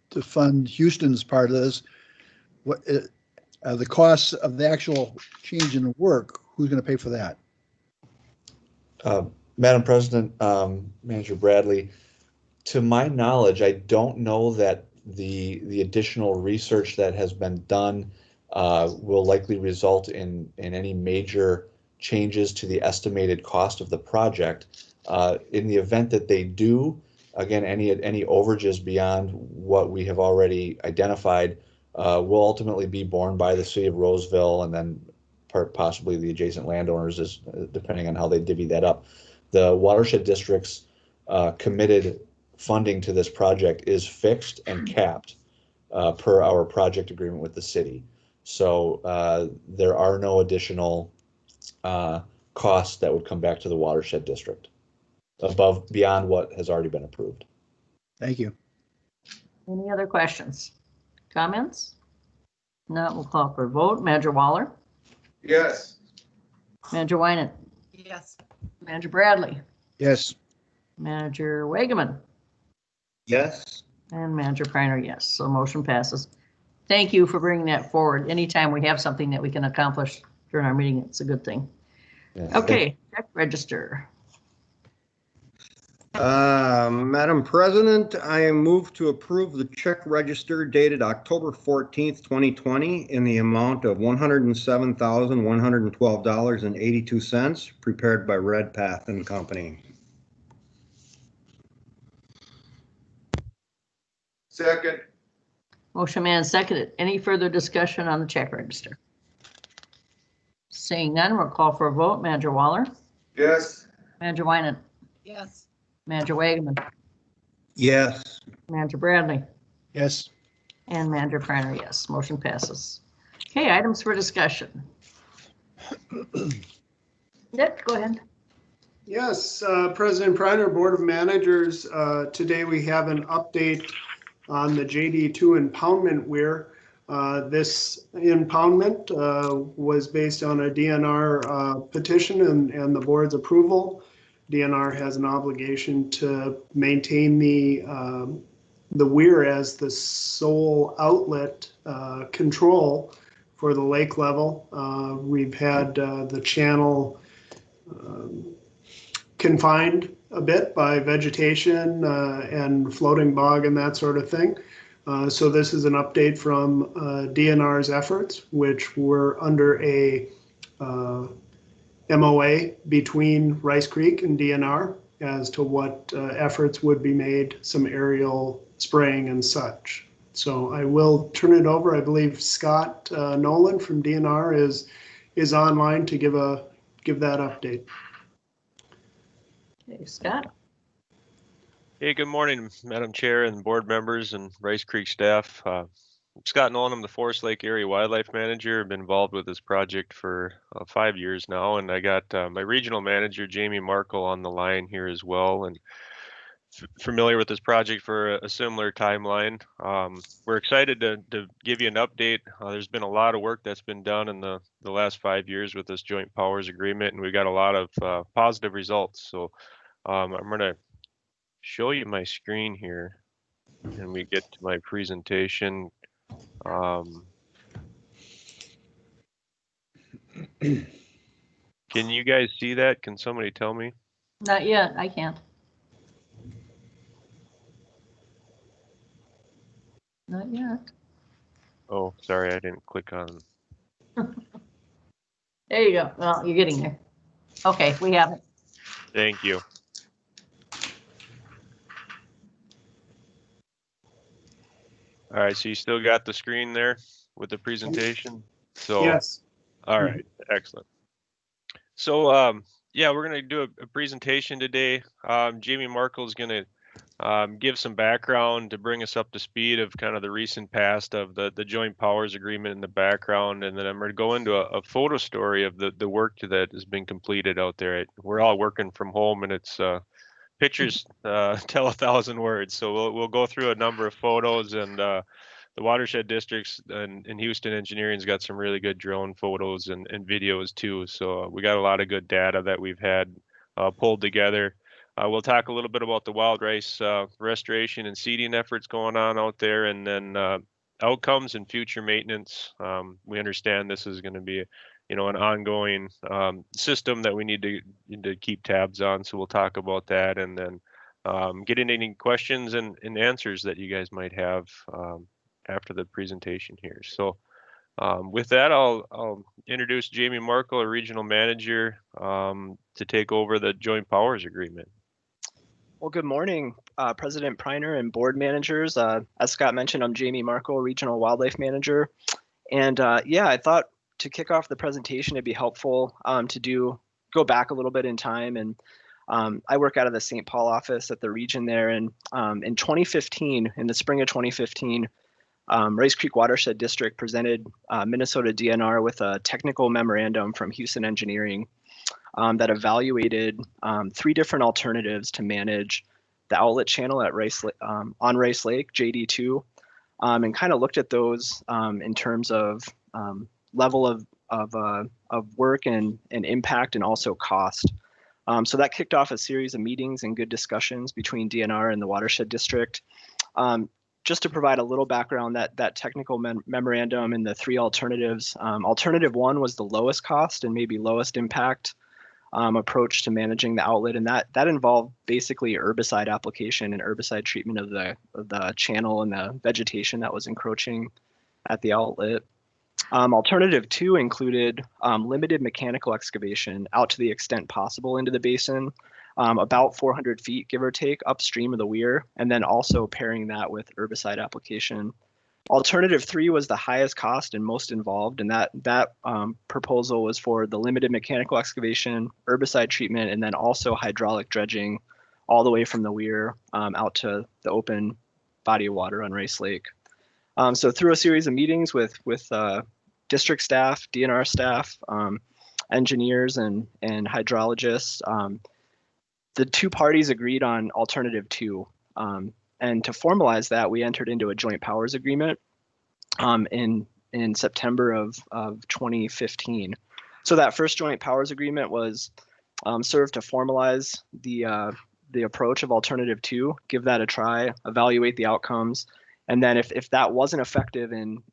to fund Houston's part of this. What the costs of the actual change in work, who's going to pay for that? Madam President, Manager Bradley, to my knowledge, I don't know that the additional research that has been done will likely result in any major changes to the estimated cost of the project. In the event that they do, again, any overages beyond what we have already identified will ultimately be borne by the city of Roseville and then possibly the adjacent landowners, depending on how they divvy that up. The Watershed District's committed funding to this project is fixed and capped per our project agreement with the city. So there are no additional costs that would come back to the Watershed District beyond what has already been approved. Thank you. Any other questions? Comments? No, we'll call for a vote. Manager Waller? Yes. Manager Wynett? Yes. Manager Bradley? Yes. Manager Wageman? Yes. And Manager Priner, yes. So motion passes thank you for bringing that forward. Anytime we have something that we can accomplish during our meeting, it's a good thing. Yeah. Okay, check register. Madam President, I move to approve the check register dated October 14th, 2020 in the amount of $107,112.82 prepared by Redpath and Company. Second. Motion made and seconded. Any further discussion on the check register? Seeing none, we'll call for a vote. Manager Waller, Yes. Manager Winan, Yes. Manager Wagaman, Yes. Manager Bradley, Yes. and Manager Priner, yes. Motion passes. Okay, items for discussion. Nick, go ahead. Yes, President Priner, Board of Managers, today we have an update on the JD2 impoundment weir. This impoundment was based on a DNR petition and the board's approval. DNR has an obligation to maintain the weir as the sole outlet control for the lake level. We've had the channel confined a bit by vegetation and floating bog and that sort of thing. So this is an update from DNR's efforts, which were under a MOA between Rice Creek and DNR as to what efforts would be made, some aerial spraying and such. So I will turn it over. I believe Scott Nolan from DNR is online to give that update. Okay, Scott. Hey, good morning, Madam Chair and board members and Rice Creek staff. Scott Nolan, I'm the Forest Lake Area Wildlife Manager. I've been involved with this project for 5 years now, and I got my regional manager, Jamie Markle, on the line here as well, and familiar with this project for a similar timeline. We're excited to give you an update. There's been a lot of work that's been done in the last 5 years with this joint powers agreement, and we got a lot of positive results. So I'm going to show you my screen here and we get to my presentation. Can you guys see that? Can somebody tell me? Not yet, I can't. Not yet. Oh, sorry, I didn't click on. There you go. Well, you're getting there. Okay, we have it. Thank you. All right, so you still got the screen there with the presentation? So Yes. all right, excellent. So yeah, we're going to do a presentation today. Jamie Markle is going to give some background to bring us up to speed of kind of the recent past of the joint powers agreement in the background, and then I'm going to go into a photo story of the work that has been completed out there. We're all working from home, and it's pictures tell 1,000 words. So we'll go through a number of photos, and the Watershed districts and Houston Engineering's got some really good drone photos and videos too. So we got a lot of good data that we've had pulled together. We'll talk a little bit about the wild rice restoration and seeding efforts going on out there, and then outcomes and future maintenance. We understand this is going to be, an ongoing system that we need to keep tabs on. So we'll talk about that, and then get into any questions and answers that you guys might have after the presentation here. So with that, I'll introduce Jamie Markle, our regional manager, to take over the joint powers agreement. Well, good morning, President Priner and board managers. As Scott mentioned, I'm Jamie Markle, Regional Wildlife Manager. And yeah, I thought to kick off the presentation, it'd be helpful to go back a little bit in time. And I work out of the St. Paul office at the region there. And in 2015, in the spring of 2015, Rice Creek Watershed District presented Minnesota DNR with a technical memorandum from Houston Engineering that evaluated 3 different alternatives to manage the outlet channel at on Rice Lake, JD2, and kind of looked at those in terms of level of work and impact, and also cost. So that kicked off a series of meetings and good discussions between DNR and the Watershed District. just to provide a little background, that technical memorandum and the three alternatives. Alternative one was the lowest cost and maybe lowest impact approach to managing the outlet, and that involved basically herbicide application and herbicide treatment of the channel and the vegetation that was encroaching at the outlet. Alternative two included limited mechanical excavation out to the extent possible into the basin, about 400 feet, give or take, upstream of the weir, and then also pairing that with herbicide application. Alternative three was the highest cost and most involved, and that proposal was for the limited mechanical excavation, herbicide treatment, and then also hydraulic dredging all the way from the weir out to the open body of water on Rice Lake. So through a series of meetings with district staff, DNR staff, engineers, and hydrologists, the two parties agreed on alternative two. And to formalize that, we entered into a joint powers agreement in September of 2015. So that first joint powers agreement was served to formalize the approach of alternative two, give that a try, evaluate the outcomes, and then if that wasn't effective in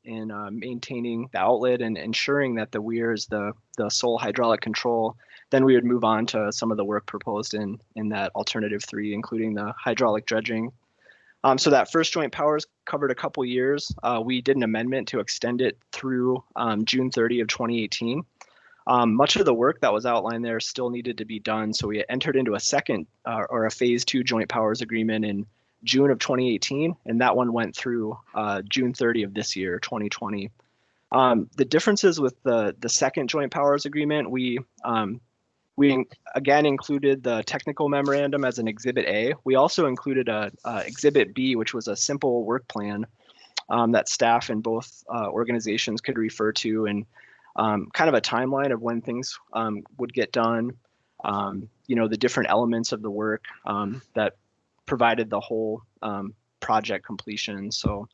maintaining the outlet and ensuring that the weir is the sole hydraulic control, then we would move on to some of the work proposed in that alternative three, including the hydraulic dredging. So that first joint powers covered a couple years. We did an amendment to extend it through June 30 of 2018. Much of the work that was outlined there still needed to be done, so we entered into a second or a phase two joint powers agreement in June of 2018, and that one went through June 30 of this year, 2020. The differences with the second joint powers agreement, we again included the technical memorandum as an Exhibit A. We also included a Exhibit B, which was a simple work plan that staff in both organizations could refer to, and kind of a timeline of when things would get done, the different elements of the work that provided the whole project completion. So,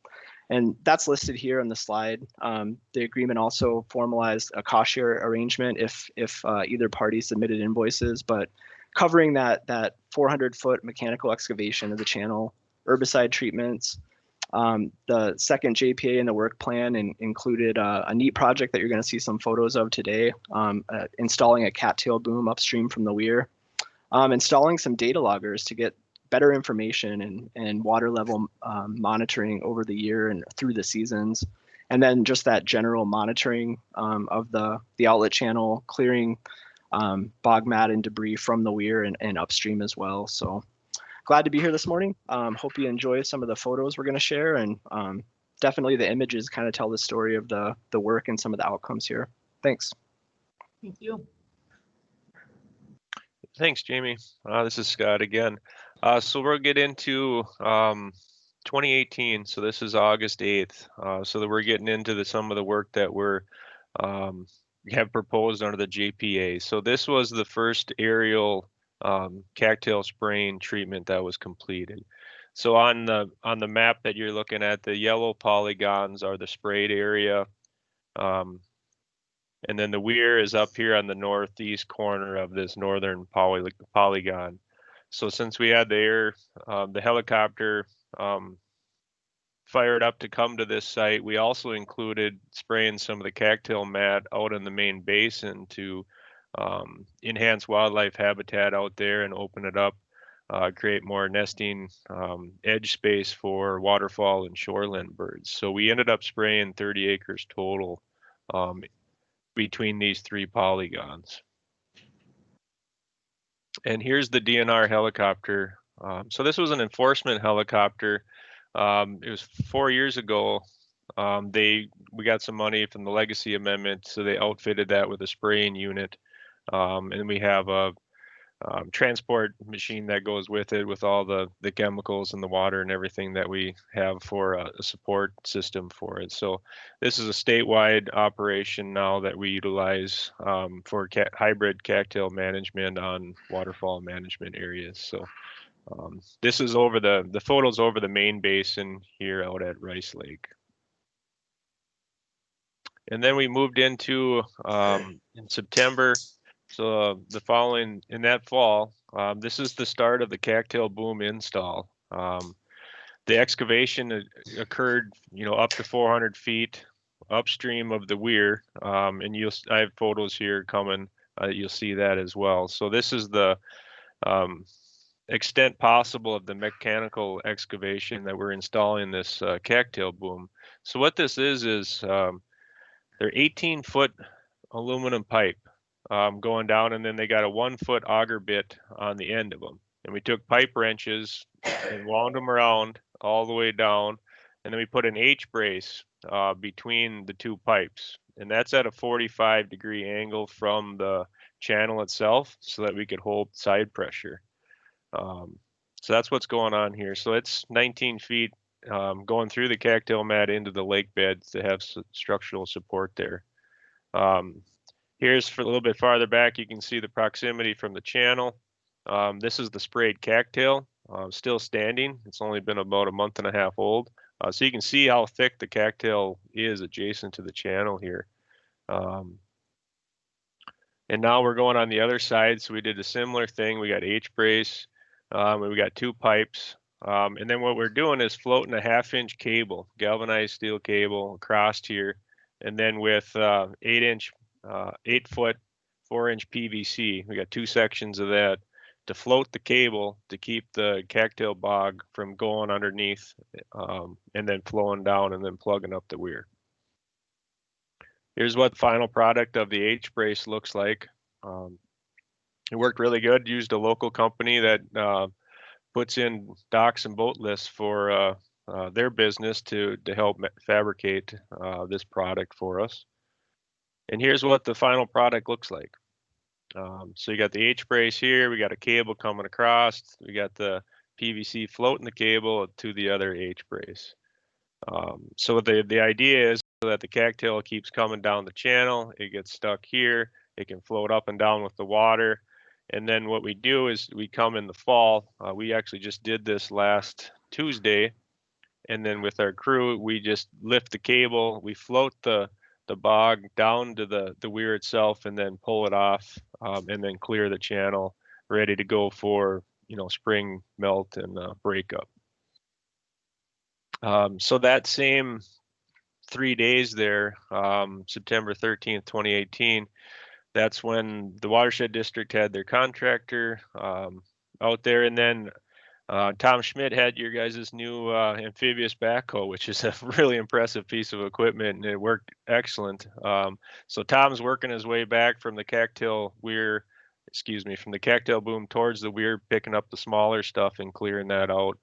and that's listed here on the slide. The agreement also formalized a cost share arrangement if either party submitted invoices, but covering that 400-foot mechanical excavation of the channel, herbicide treatments. The second JPA in the work plan included a neat project that you're going to see some photos of today, installing a cattail boom upstream from the weir, installing some data loggers to get better information and water level monitoring over the year and through the seasons, and then just that general monitoring of the outlet channel, clearing bog mat and debris from the weir and upstream as well. So glad to be here this morning. Hope you enjoy some of the photos we're going to share, and definitely the images kind of tell the story of the work and some of the outcomes here. Thanks. Thank you. Thanks, Jamie. This is Scott again. So we'll get into 2018. So this is August 8th. So that we're getting into some of the work that we have proposed under the JPA. So this was the first aerial cattail spraying treatment that was completed. So on the map that you're looking at, the yellow polygons are the sprayed area. And then the weir is up here on the northeast corner of this northern polygon. So since we had the helicopter fired up to come to this site, we also included spraying some of the cattail mat out in the main basin to enhance wildlife habitat out there and open it up, create more nesting edge space for waterfowl and shoreland birds. So we ended up spraying 30 acres total between these three polygons. And here's the DNR helicopter. So this was an enforcement helicopter. It was 4 years ago. We got some money from the legacy amendment, so they outfitted that with a spraying unit. And we have a transport machine that goes with it, with all the chemicals and the water and everything that we have for a support system for it. So this is a statewide operation now that we utilize for hybrid cattail management on waterfall management areas. So this is over the photos over the main basin here out at Rice Lake. And then we moved into in September. So in that fall, this is the start of the cattail boom install. The excavation occurred, up to 400 feet upstream of the weir, and I have photos here coming. You'll see that as well. So this is the extent possible of the mechanical excavation that we're installing this cattail boom. So what this is they're 18-foot aluminum pipe going down, and then they got a 1-foot auger bit on the end of them. And we took pipe wrenches and wound them around all the way down, and then we put an H brace between the two pipes, and that's at a 45-degree angle from the channel itself, so that we could hold side pressure. So that's what's going on here. So it's 19 feet going through the cattail mat into the lake bed to have structural support there. Here's for a little bit farther back, you can see the proximity from the channel. This is the sprayed cattail, still standing. It's only been about a month and a half old. So you can see how thick the cattail is adjacent to the channel here. And now we're going on the other side. So we did a similar thing. We got H brace, and we got 2 pipes. And then what we're doing is floating a 1/2-inch cable, galvanized steel cable across here. And then with 8-foot, 4-inch PVC, we got 2 sections of that to float the cable to keep the cattail bog from going underneath and then flowing down and then plugging up the weir. Here's what the final product of the H brace looks like. It worked really good. Used a local company that puts in docks and boat lists for their business to help fabricate this product for us. And here's what the final product looks like. So you got the H brace here, we got a cable coming across, we got the PVC floating the cable to the other H brace. So the idea is that the cattail keeps coming down the channel, it gets stuck here, it can float up and down with the water. And then what we do is we come in the fall, we actually just did this last Tuesday, and then with our crew, we just lift the cable, we float the bog down to the weir itself, and then pull it off, and then clear the channel, ready to go for spring melt and breakup. So that same 3 days there, September 13th, 2018, that's when the Watershed District had their contractor out there, and then Tom Schmidt had your guys' new amphibious backhoe, which is a really impressive piece of equipment, and it worked excellent. So Tom's working his way back from the cattail weir, from the cattail boom towards the weir, picking up the smaller stuff and clearing that out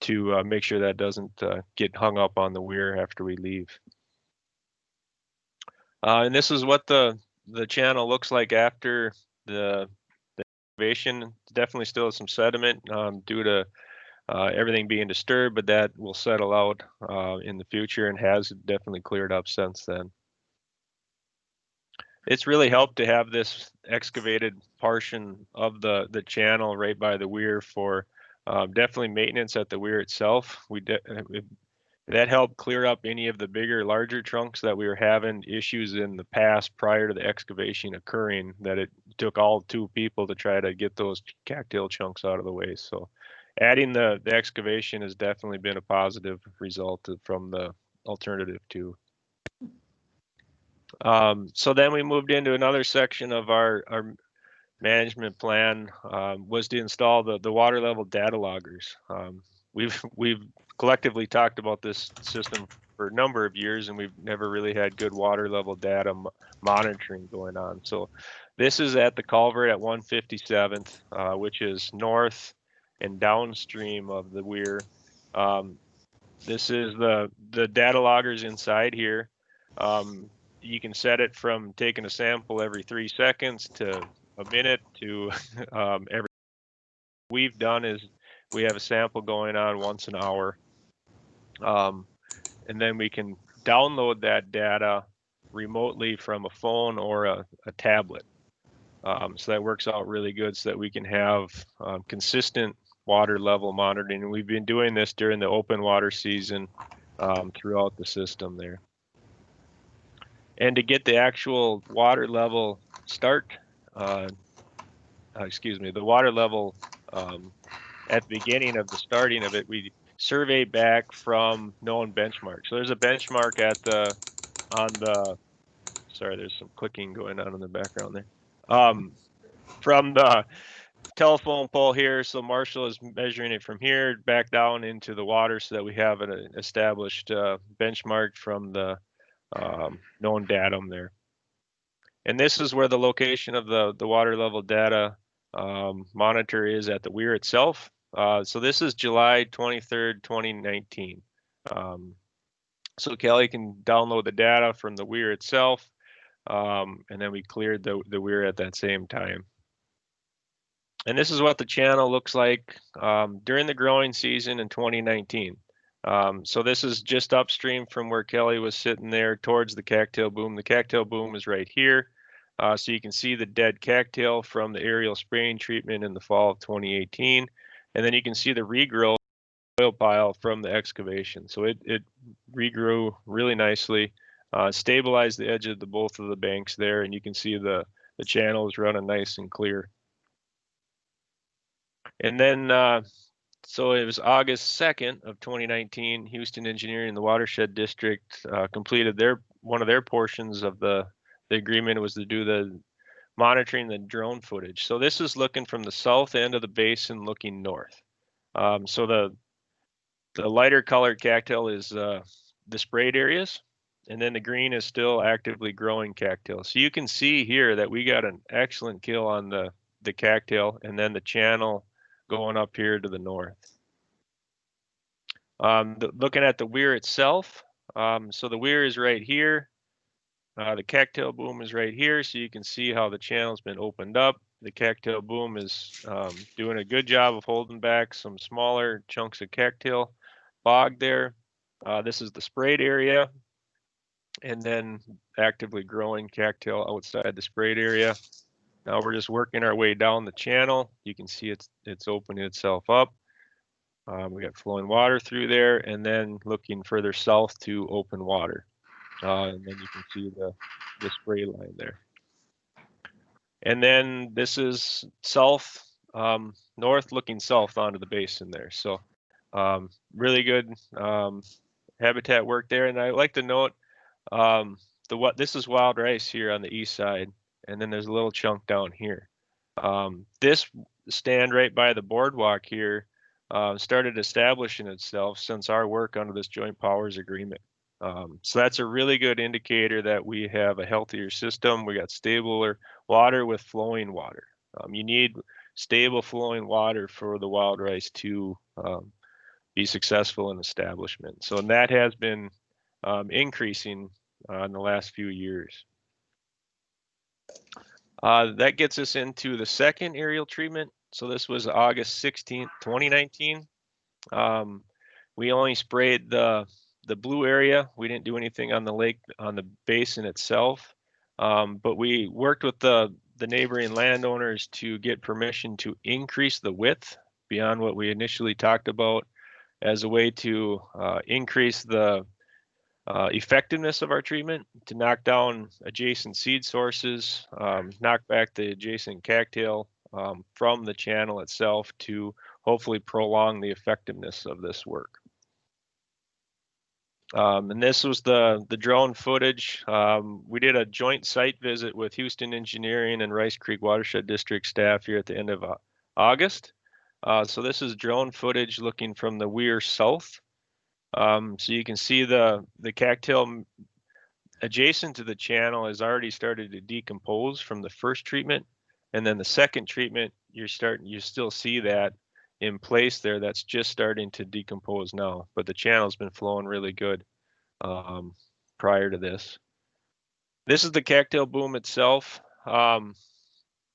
to make sure that doesn't get hung up on the weir after we leave. And this is what the channel looks like after the excavation. Definitely still some sediment due to everything being disturbed, but that will settle out in the future and has definitely cleared up since then. It's really helped to have this excavated portion of the channel right by the weir for definitely maintenance at the weir itself. That helped clear up any of the larger trunks that we were having issues in the past prior to the excavation occurring, that it took all 2 people to try to get those cattail chunks out of the way. So adding the excavation has definitely been a positive result from the alternative 2. So then we moved into another section of our management plan, was to install the water level data loggers. We've collectively talked about this system for a number of years, and we've never really had good water level data monitoring going on. So this is at the culvert at 157th, which is north and downstream of the weir. This is the data loggers inside here. You can set it from taking a sample every 3 seconds to a minute to every. We've done is we have a sample going on once an hour, and then we can download that data remotely from a phone or a tablet. So that works out really good, so that we can have consistent water level monitoring. And we've been doing this during the open water season throughout the system there. And to get the actual water level the water level at the beginning of the starting of it, we survey back from known benchmarks. So there's a benchmark sorry, there's some clicking going on in the background there. From the telephone pole here, so Marshall is measuring it from here back down into the water so that we have an established benchmark from the known datum there. And this is where the location of the water level data monitor is at the weir itself. So this is July 23rd, 2019. So Kelly can download the data from the weir itself, and then we cleared the weir at that same time. And this is what the channel looks like during the growing season in 2019. So this is just upstream from where Kelly was sitting there towards the cattail boom. The cattail boom is right here. So you can see the dead cattail from the aerial spraying treatment in the fall of 2018. And then you can see the regrowth soil pile from the excavation. So it regrew really nicely, stabilized the edge of both of the banks there. And you can see the channel is running nice and clear. And then, so it was August 2nd of 2019, Houston Engineering and the Watershed District completed one of their portions of the agreement. It was to do the monitoring the drone footage. So this is looking from the south end of the basin looking north. So the lighter colored cattail is the sprayed areas, and then the green is still actively growing cattail. So you can see here that we got an excellent kill on the cattail, and then the channel going up here to the north. Looking at the weir itself, so the weir is right here. The cattail boom is right here, so you can see how the channel's been opened up. The cattail boom is doing a good job of holding back some smaller chunks of cattail bog there. This is the sprayed area, and then actively growing cattail outside the sprayed area. Now we're just working our way down the channel. You can see it's opening itself up. We got flowing water through there, and then looking further south to open water. And then you can see the spray line there. And then this is south, north looking south onto the basin there. So really good habitat work there. And I like to note this is wild rice here on the east side. And then there's a little chunk down here. This stand right by the boardwalk here started establishing itself since our work under this joint powers agreement. So that's a really good indicator that we have a healthier system. We got stabler water with flowing water. You need stable flowing water for the wild rice to be successful in establishment. So that has been increasing in the last few years. That gets us into the second aerial treatment. So this was August 16th, 2019. We only sprayed the blue area. We didn't do anything on the lake, on the basin itself. But we worked with the neighboring landowners to get permission to increase the width beyond what we initially talked about as a way to increase the effectiveness of our treatment, to knock down adjacent seed sources, knock back the adjacent cattail from the channel itself to hopefully prolong the effectiveness of this work. And this was the drone footage. We did a joint site visit with Houston Engineering and Rice Creek Watershed District staff here at the end of August. So this is drone footage looking from the weir south. So you can see the cattail adjacent to the channel has already started to decompose from the first treatment, and then the second treatment you still see that in place there. That's just starting to decompose now, but the channel's been flowing really good prior to this. This is the cattail boom itself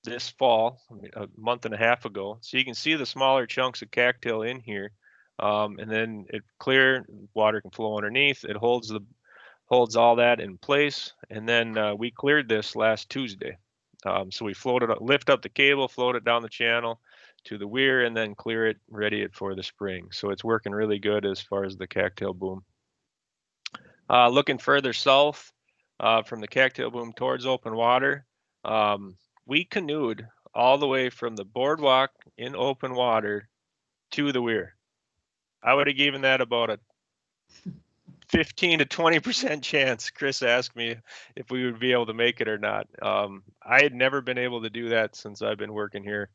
this fall, a month and a half ago. So you can see the smaller chunks of cattail in here. And then it clear, water can flow underneath. It holds all that in place. And then we cleared this last Tuesday. So we lift up the cable, float it down the channel to the weir, and then clear it, ready it for the spring. So it's working really good as far as the cattail boom. Looking further south from the cattail boom towards open water, we canoed all the way from the boardwalk in open water to the weir. I would have given that about a 15 to 20% chance. Chris asked me if we would be able to make it or not. I had never been able to do that since I've been working here.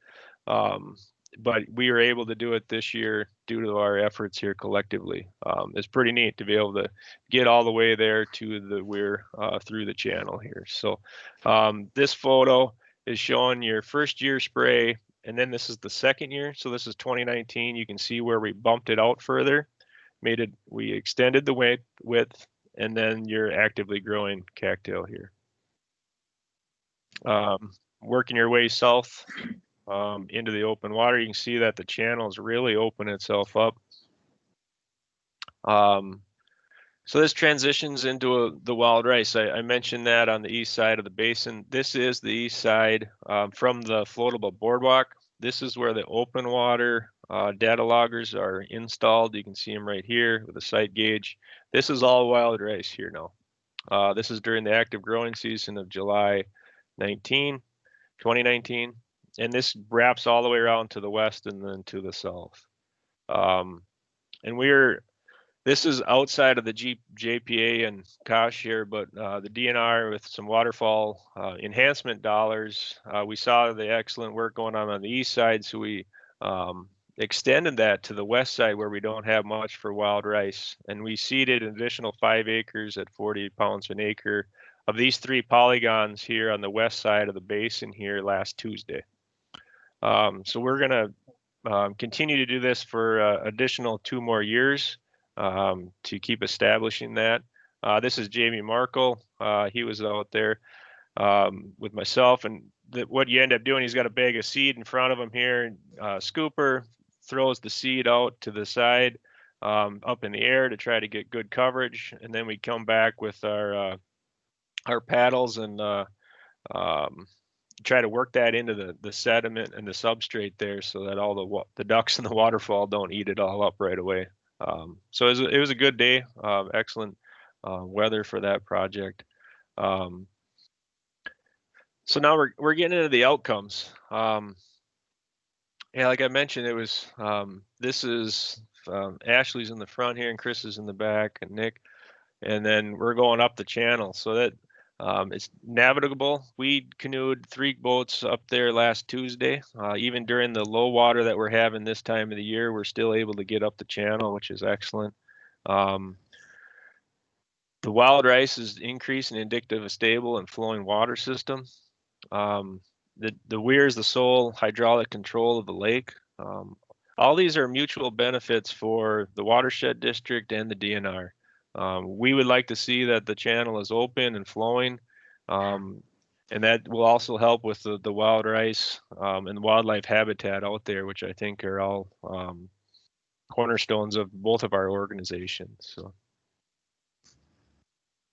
But we were able to do it this year due to our efforts here collectively. It's pretty neat to be able to get all the way there to the weir through the channel here. So this photo is showing your first year spray, and then this is the second year. So this is 2019. You can see where we bumped it out further, we extended the width, and then you're actively growing cattail here. Working your way south into the open water, you can see that the channels really open itself up. So this transitions into the wild rice. I mentioned that on the east side of the basin. This is the east side from the floatable boardwalk. This is where the open water data loggers are installed. You can see them right here with a sight gauge. This is all wild rice here now. This is during the active growing season of July 2019. And this wraps all the way around to the west and then to the south. And this is outside of the JPA and Kosh here, but the DNR with some waterfall enhancement dollars, we saw the excellent work going on the east side, so we extended that to the west side where we don't have much for wild rice. And we seeded an additional 5 acres at 40 pounds an acre of these 3 polygons here on the west side of the basin here last Tuesday. So we're going to continue to do this for additional 2 more years to keep establishing that. This is Jamie Markle. He was out there with myself, and what you end up doing, he's got a bag of seed in front of him here. Scooper throws the seed out to the side, up in the air to try to get good coverage, and then we come back with our paddles and try to work that into the sediment and the substrate there, so that all the ducks in the waterfall don't eat it all up right away. So it was a good day, excellent weather for that project. So now we're getting into the outcomes. Yeah, like I mentioned, it was this is Ashley's in the front here, and Chris is in the back, and Nick, and then we're going up the channel so that it's navigable. We canoed 3 boats up there last Tuesday. Even during the low water that we're having this time of the year, we're still able to get up the channel, which is excellent. The wild rice is increasing, indicative of a stable and flowing water system. The weir is the sole hydraulic control of the lake. All these are mutual benefits for the Watershed District and the DNR. We would like to see that the channel is open and flowing, and that will also help with the wild rice and wildlife habitat out there, which I think are all cornerstones of both of our organizations. So.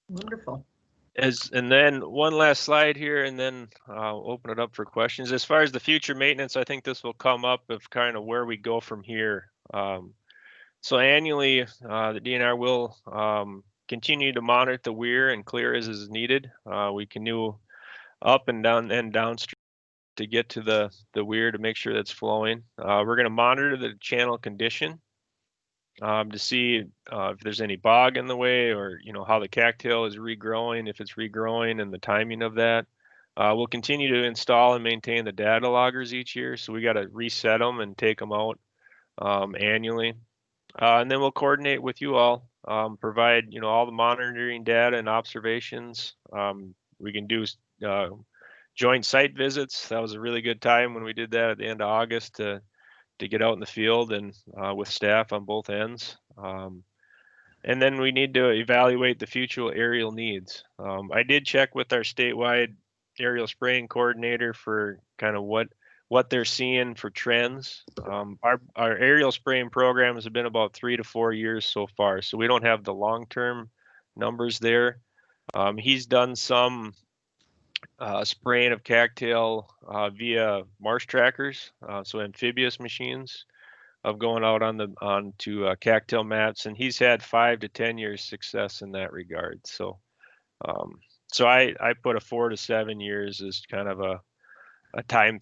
Wonderful. And then one last slide here, and then I'll open it up for questions. As far as the future maintenance, I think this will come up of kind of where we go from here. So annually, the DNR will continue to monitor the weir and clear as is needed. We canoe up and downstream to get to the weir to make sure that's flowing. We're going to monitor the channel condition to see if there's any bog in the way, or how the cattail is regrowing, if it's regrowing, and the timing of that. We'll continue to install and maintain the data loggers each year, so we got to reset them and take them out annually. And then we'll coordinate with you all, provide all the monitoring data and observations. We can do joint site visits. That was a really good time when we did that at the end of August to get out in the field and with staff on both ends. And then we need to evaluate the future aerial needs. I did check with our statewide aerial spraying coordinator for kind of what they're seeing for trends. Our aerial spraying programs have been about 3 to 4 years so far, so we don't have the long-term numbers there. He's done some spraying of cattail via marsh trackers, so amphibious machines of going out onto cattail mats, and he's had 5 to 10 years success in that regard. So I put a 4 to 7 years as kind of a time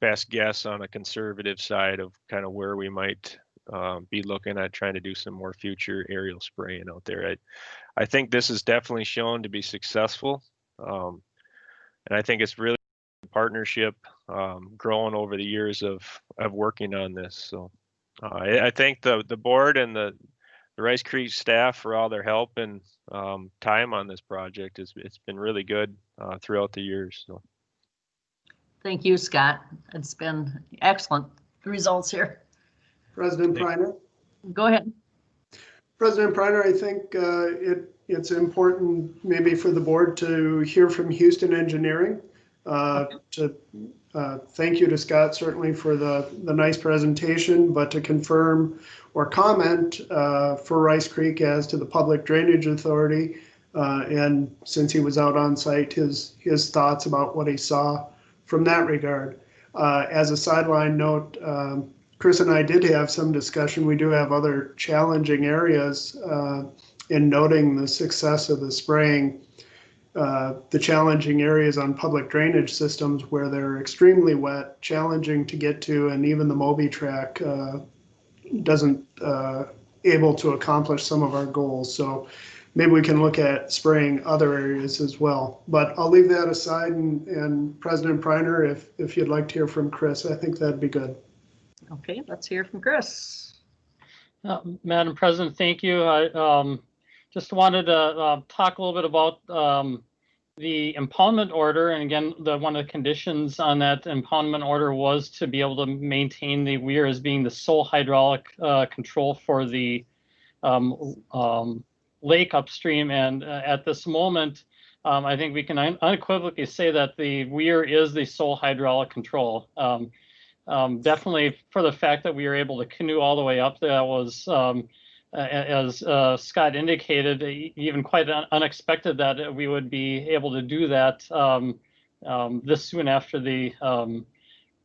best guess on a conservative side of kind of where we might be looking at trying to do some more future aerial spraying out there. I think this is definitely shown to be successful. And I think it's really a partnership growing over the years of working on this. So I thank the board and the Rice Creek staff for all their help and time on this project. It's been really good throughout the years. So. Thank you, Scott. It's been excellent results here. President Preiner. Go ahead. President Preiner, I think it's important maybe for the board to hear from Houston Engineering. To thank you to Scott certainly for the nice presentation, but to confirm or comment for Rice Creek as to the Public Drainage Authority, and since he was out on site, his thoughts about what he saw from that regard. As a sideline note, Chris and I did have some discussion. We do have other challenging areas in noting the success of the spraying. The challenging areas on public drainage systems where they're extremely wet, challenging to get to, and even the Moby track doesn't able to accomplish some of our goals. So maybe we can look at spraying other areas as well. But I'll leave that aside, and President Preiner, if you'd like to hear from Chris, I think that'd be good. Okay, let's hear from Chris. Madam President, thank you. I just wanted to talk a little bit about the impoundment order. And again, one of the conditions on that impoundment order was to be able to maintain the weir as being the sole hydraulic control for the lake upstream. And at this moment, I think we can unequivocally say that the weir is the sole hydraulic control. Definitely for the fact that we were able to canoe all the way up, that was, as Scott indicated, even quite unexpected that we would be able to do that this soon after the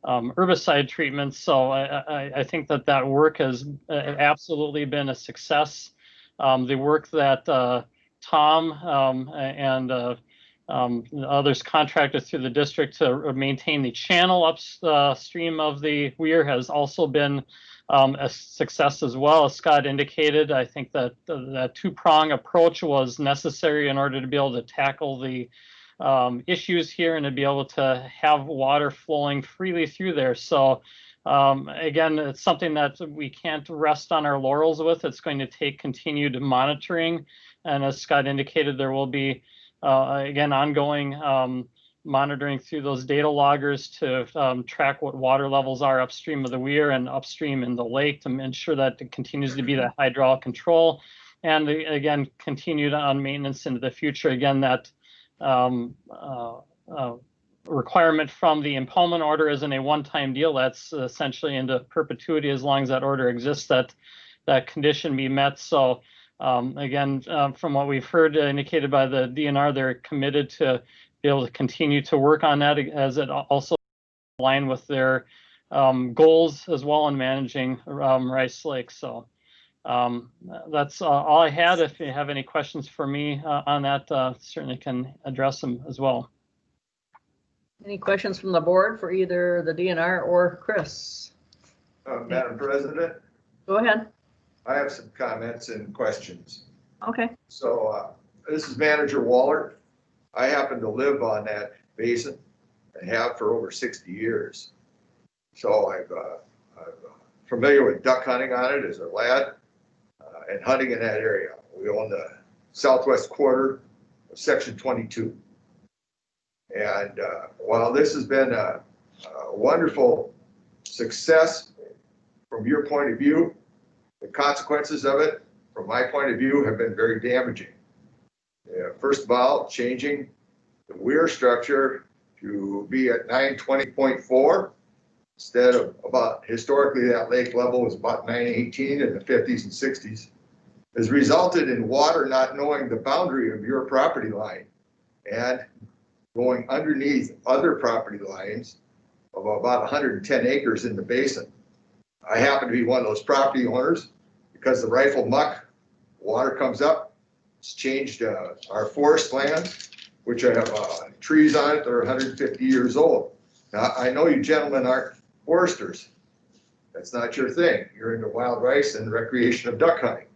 herbicide treatment. So I think that work has absolutely been a success. The work that Tom and others contracted through the district to maintain the channel upstream of the weir has also been a success as well. As Scott indicated, I think that that two-prong approach was necessary in order to be able to tackle the issues here and to be able to have water flowing freely through there. So again, it's something that we can't rest on our laurels with. It's going to take continued monitoring. And as Scott indicated, there will be again, ongoing monitoring through those data loggers to track what water levels are upstream of the weir and upstream in the lake to ensure that it continues to be that hydraulic control. And again, continued on maintenance into the future. Again, that requirement from the impoundment order isn't a one-time deal. That's essentially into perpetuity as long as that order exists, that condition be met. So again, from what we've heard indicated by the DNR, they're committed to be able to continue to work on that as it also align with their goals as well in managing Rice Lake. So that's all I had. If you have any questions for me on that, certainly can address them as well. Any questions from the board for either the DNR or Chris? Madam President? Go ahead. I have some comments and questions. Okay. So this is Manager Waller. I happen to live on that basin and have for over 60 years. So I'm familiar with duck hunting on it as a lad and hunting in that area. We own the southwest quarter of Section 22. And while this has been a wonderful success from your point of view, the consequences of it, from my point of view, have been very damaging. First of all, changing the weir structure to be at 920.4 instead of about, historically that lake level was about 918 in the 50s and 60s, has resulted in water not knowing the boundary of your property line and going underneath other property lines of about 110 acres in the basin. I happen to be one of those property owners because the rifle muck, water comes up. It's changed our forest land, which I have trees on it that are 150 years old. Now, I know you gentlemen aren't foresters. That's not your thing. You're into wild rice and recreation of duck hunting.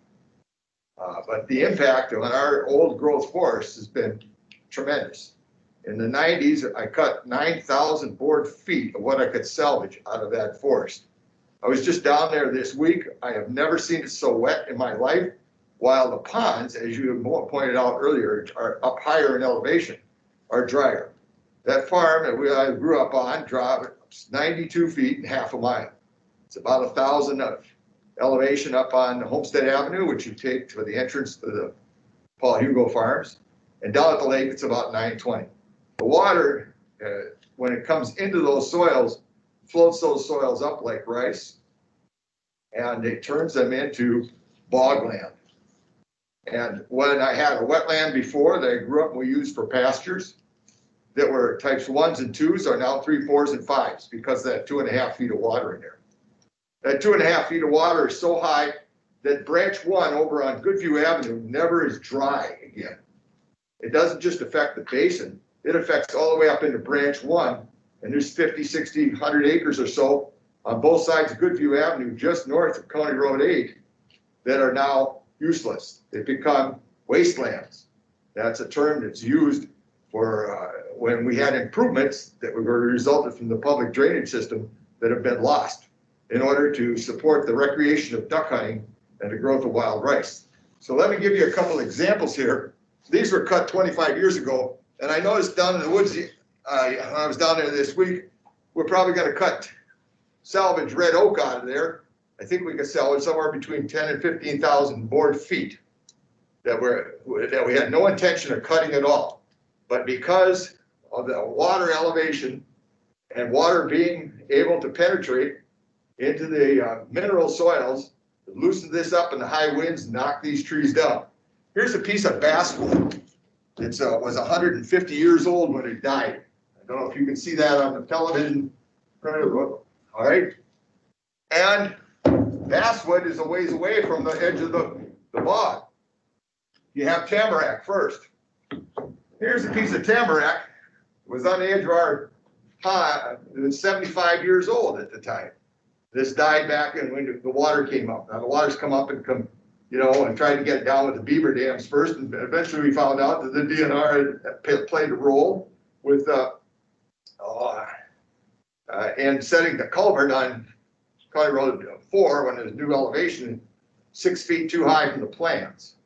But the impact on our old growth forest has been tremendous. In the 90s, I cut 9,000 board feet of what I could salvage out of that forest. I was just down there this week. I have never seen it so wet in my life, while the ponds, as you pointed out earlier, are up higher in elevation, are drier. That farm that I grew up on drops 92 feet and half a mile. It's about 1,000 of elevation up on Homestead Avenue, which you take to the entrance to the Paul Hugo Farms. And down at the lake, it's about 920. The water, when it comes into those soils, floats those soils up like rice, and it turns them into bogland. And when I had a wetland before that I grew up and we used for pastures that were types 1s and 2s are now 3, 4s, and 5s because of that 2.5 feet of water in there. That 2.5 feet of water is so high that branch 1 over on Goodview Avenue never is dry again. It doesn't just affect the basin, it affects all the way up into branch 1. And there's 50, 60, 100 acres or so on both sides of Goodview Avenue, just north of County Road 8, that are now useless. They've become wastelands. That's a term that's used for when we had improvements that were resulted from the public drainage system that have been lost in order to support the recreation of duck hunting and the growth of wild rice. So let me give you a couple examples here. These were cut 25 years ago, and I noticed down in the woods, I was down there this week, we're probably going to salvage red oak out of there. I think we could salvage somewhere between 10 and 15,000 board feet that we had no intention of cutting at all. But because of the water elevation and water being able to penetrate into the mineral soils, it loosened this up and the high winds knocked these trees down. Here's a piece of basswood. It was 150 years old when it died. I don't know if you can see that on the television. All right. And basswood is a ways away from the edge of the bog. You have tamarack first. Here's a piece of tamarack. It was on the edge of our pond. It was 75 years old at the time. This died back when the water came up. Now the water's come up and and tried to get down with the beaver dams first, and eventually we found out that the DNR had played a role with in setting the culvert on County Road 4 when there's new elevation 6 feet too high from the plans.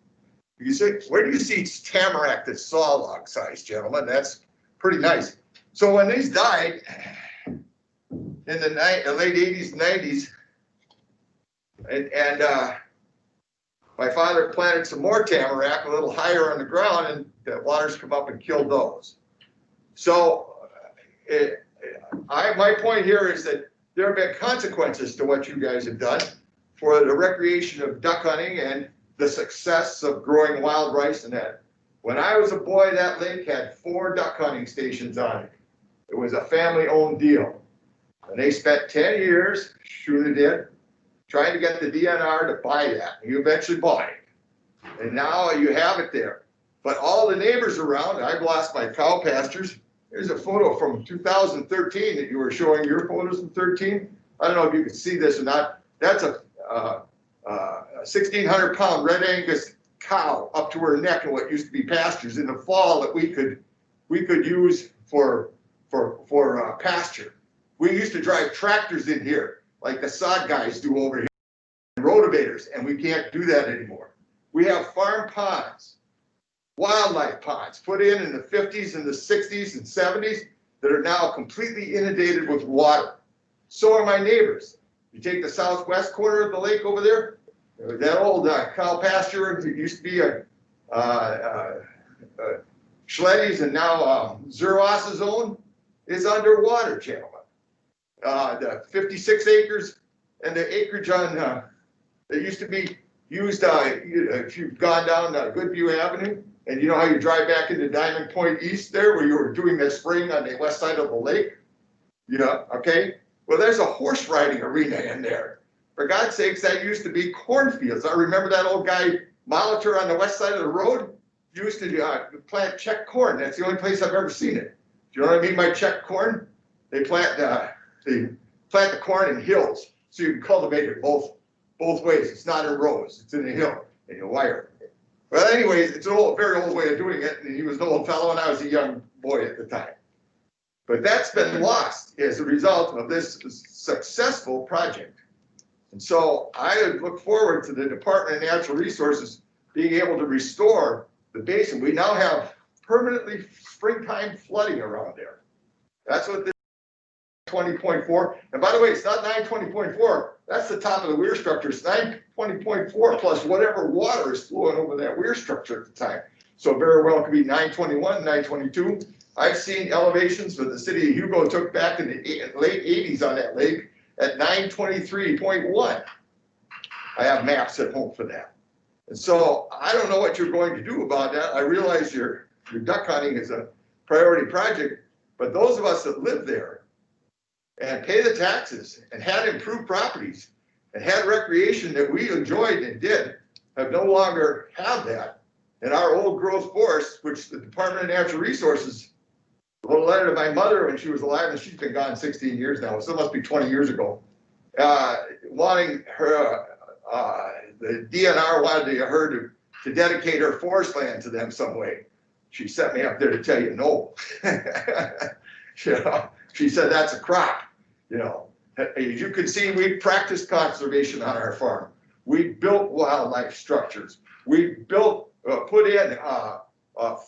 You see, where do you see tamarack that's saw log size, gentlemen? That's pretty nice. So when these died in the late 80s, 90s, and my father planted some more tamarack a little higher on the ground, and the waters come up and killed those. So my point here is that there have been consequences to what you guys have done for the recreation of duck hunting and the success of growing wild rice and that. When I was a boy, that lake had 4 duck hunting stations on it. It was a family-owned deal. And they spent 10 years, sure they did, trying to get the DNR to buy that. You eventually bought it. And now you have it there. But all the neighbors around, I've lost my cow pastures. Here's a photo from 2013 that you were showing your photos in 13. I don't know if you can see this or not. That's a 1,600-pound red Angus cow up to her neck in what used to be pastures in the fall that we could use for pasture. We used to drive tractors in here like the sod guys do over here, and rotavators, and we can't do that anymore. We have farm ponds, wildlife ponds put in the 50s and the 60s and 70s that are now completely inundated with water. So are my neighbors. You take the southwest corner of the lake over there, that old cow pasture that used to be a Schletty's and now Zeros's own is underwater, gentlemen. The 56 acres and the acreage on that used to be used if you've gone down Goodview Avenue, and you know how you drive back into Diamond Point East there where you were doing that spraying on the west side of the lake? Okay. Well, there's a horse riding arena in there. For God's sakes, that used to be cornfields. I remember that old guy, Molitor, on the west side of the road, used to plant checked corn. That's the only place I've ever seen it. Do you know what I mean by checked corn? they plant the corn in hills, so you can cultivate it both ways. It's not in rows, it's in a hill, and you wire it. Well, anyways, it's a very old way of doing it, and he was an old fellow, and I was a young boy at the time. But that's been lost as a result of this successful project. And so I look forward to the Department of Natural Resources being able to restore the basin. We now have permanently springtime flooding around there. That's what this 20.4. And by the way, it's not 920.4. That's the top of the weir structure. It's 920.4 plus whatever water is flowing over that weir structure at the time. So very well could be 921, 922. I've seen elevations that the city of Hugo took back in the late 80s on that lake at 923.1. I have maps at home for that. And so I don't know what you're going to do about that. I realize your duck hunting is a priority project, but those of us that live there and pay the taxes and had improved properties and had recreation that we enjoyed and did have no longer have that. And our old growth forest, which the Department of Natural Resources wrote a letter to my mother when she was alive, and she's been gone 16 years now, so it must be 20 years ago, wanting her, the DNR wanted her to dedicate her forest land to them some way. She sent me up there to tell you no. You know, she said that's a crop. You know, as you can see, we practiced conservation on our farm. We built wildlife structures. We built, put in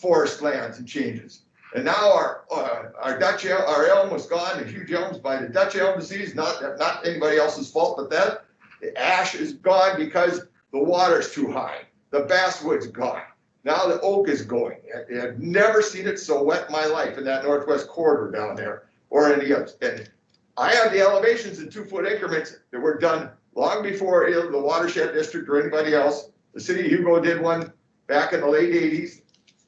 forest lands and changes. And now our Dutch elm, our elm was gone, the huge elms by the Dutch elm disease, not anybody else's fault but that. The ash is gone because the water's too high. The basswood's gone. Now the oak is going. I've never seen it so wet in my life in that northwest corridor down there or any others. And I have the elevations in 2-foot increments that were done long before the Watershed District or anybody else. The city of Hugo did one back in the late 80s.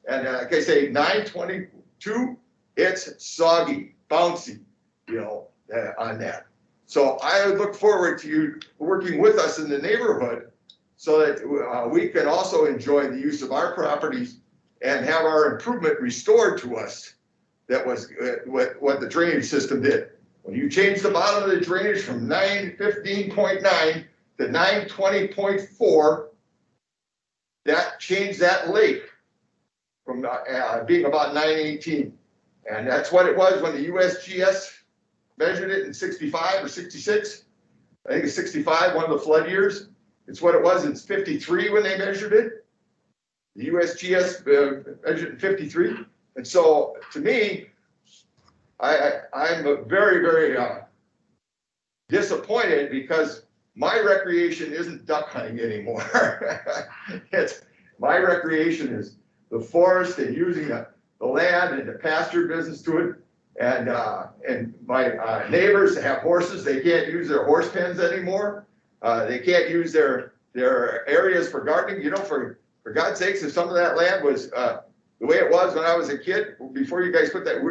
And like I say, 922, it's soggy, bouncy, you know, on that. So I look forward to you working with us in the neighborhood so that we can also enjoy the use of our properties and have our improvement restored to us. That was what the drainage system did. When you change the bottom of the drainage from 915.9 to 920.4, that changed that lake from being about 918. And that's what it was when the USGS measured it in 65 or 66. I think it's 65, one of the flood years. It's what it was in 53 when they measured it. The USGS measured in 53. And so to me, I'm very, very disappointed because my recreation isn't duck hunting anymore. My recreation is the forest and using the land and the pasture business to it. And my neighbors have horses. They can't use their horse pens anymore. They can't use their areas for gardening. You know, for God's sakes, if some of that land was the way it was when I was a kid, before you guys put that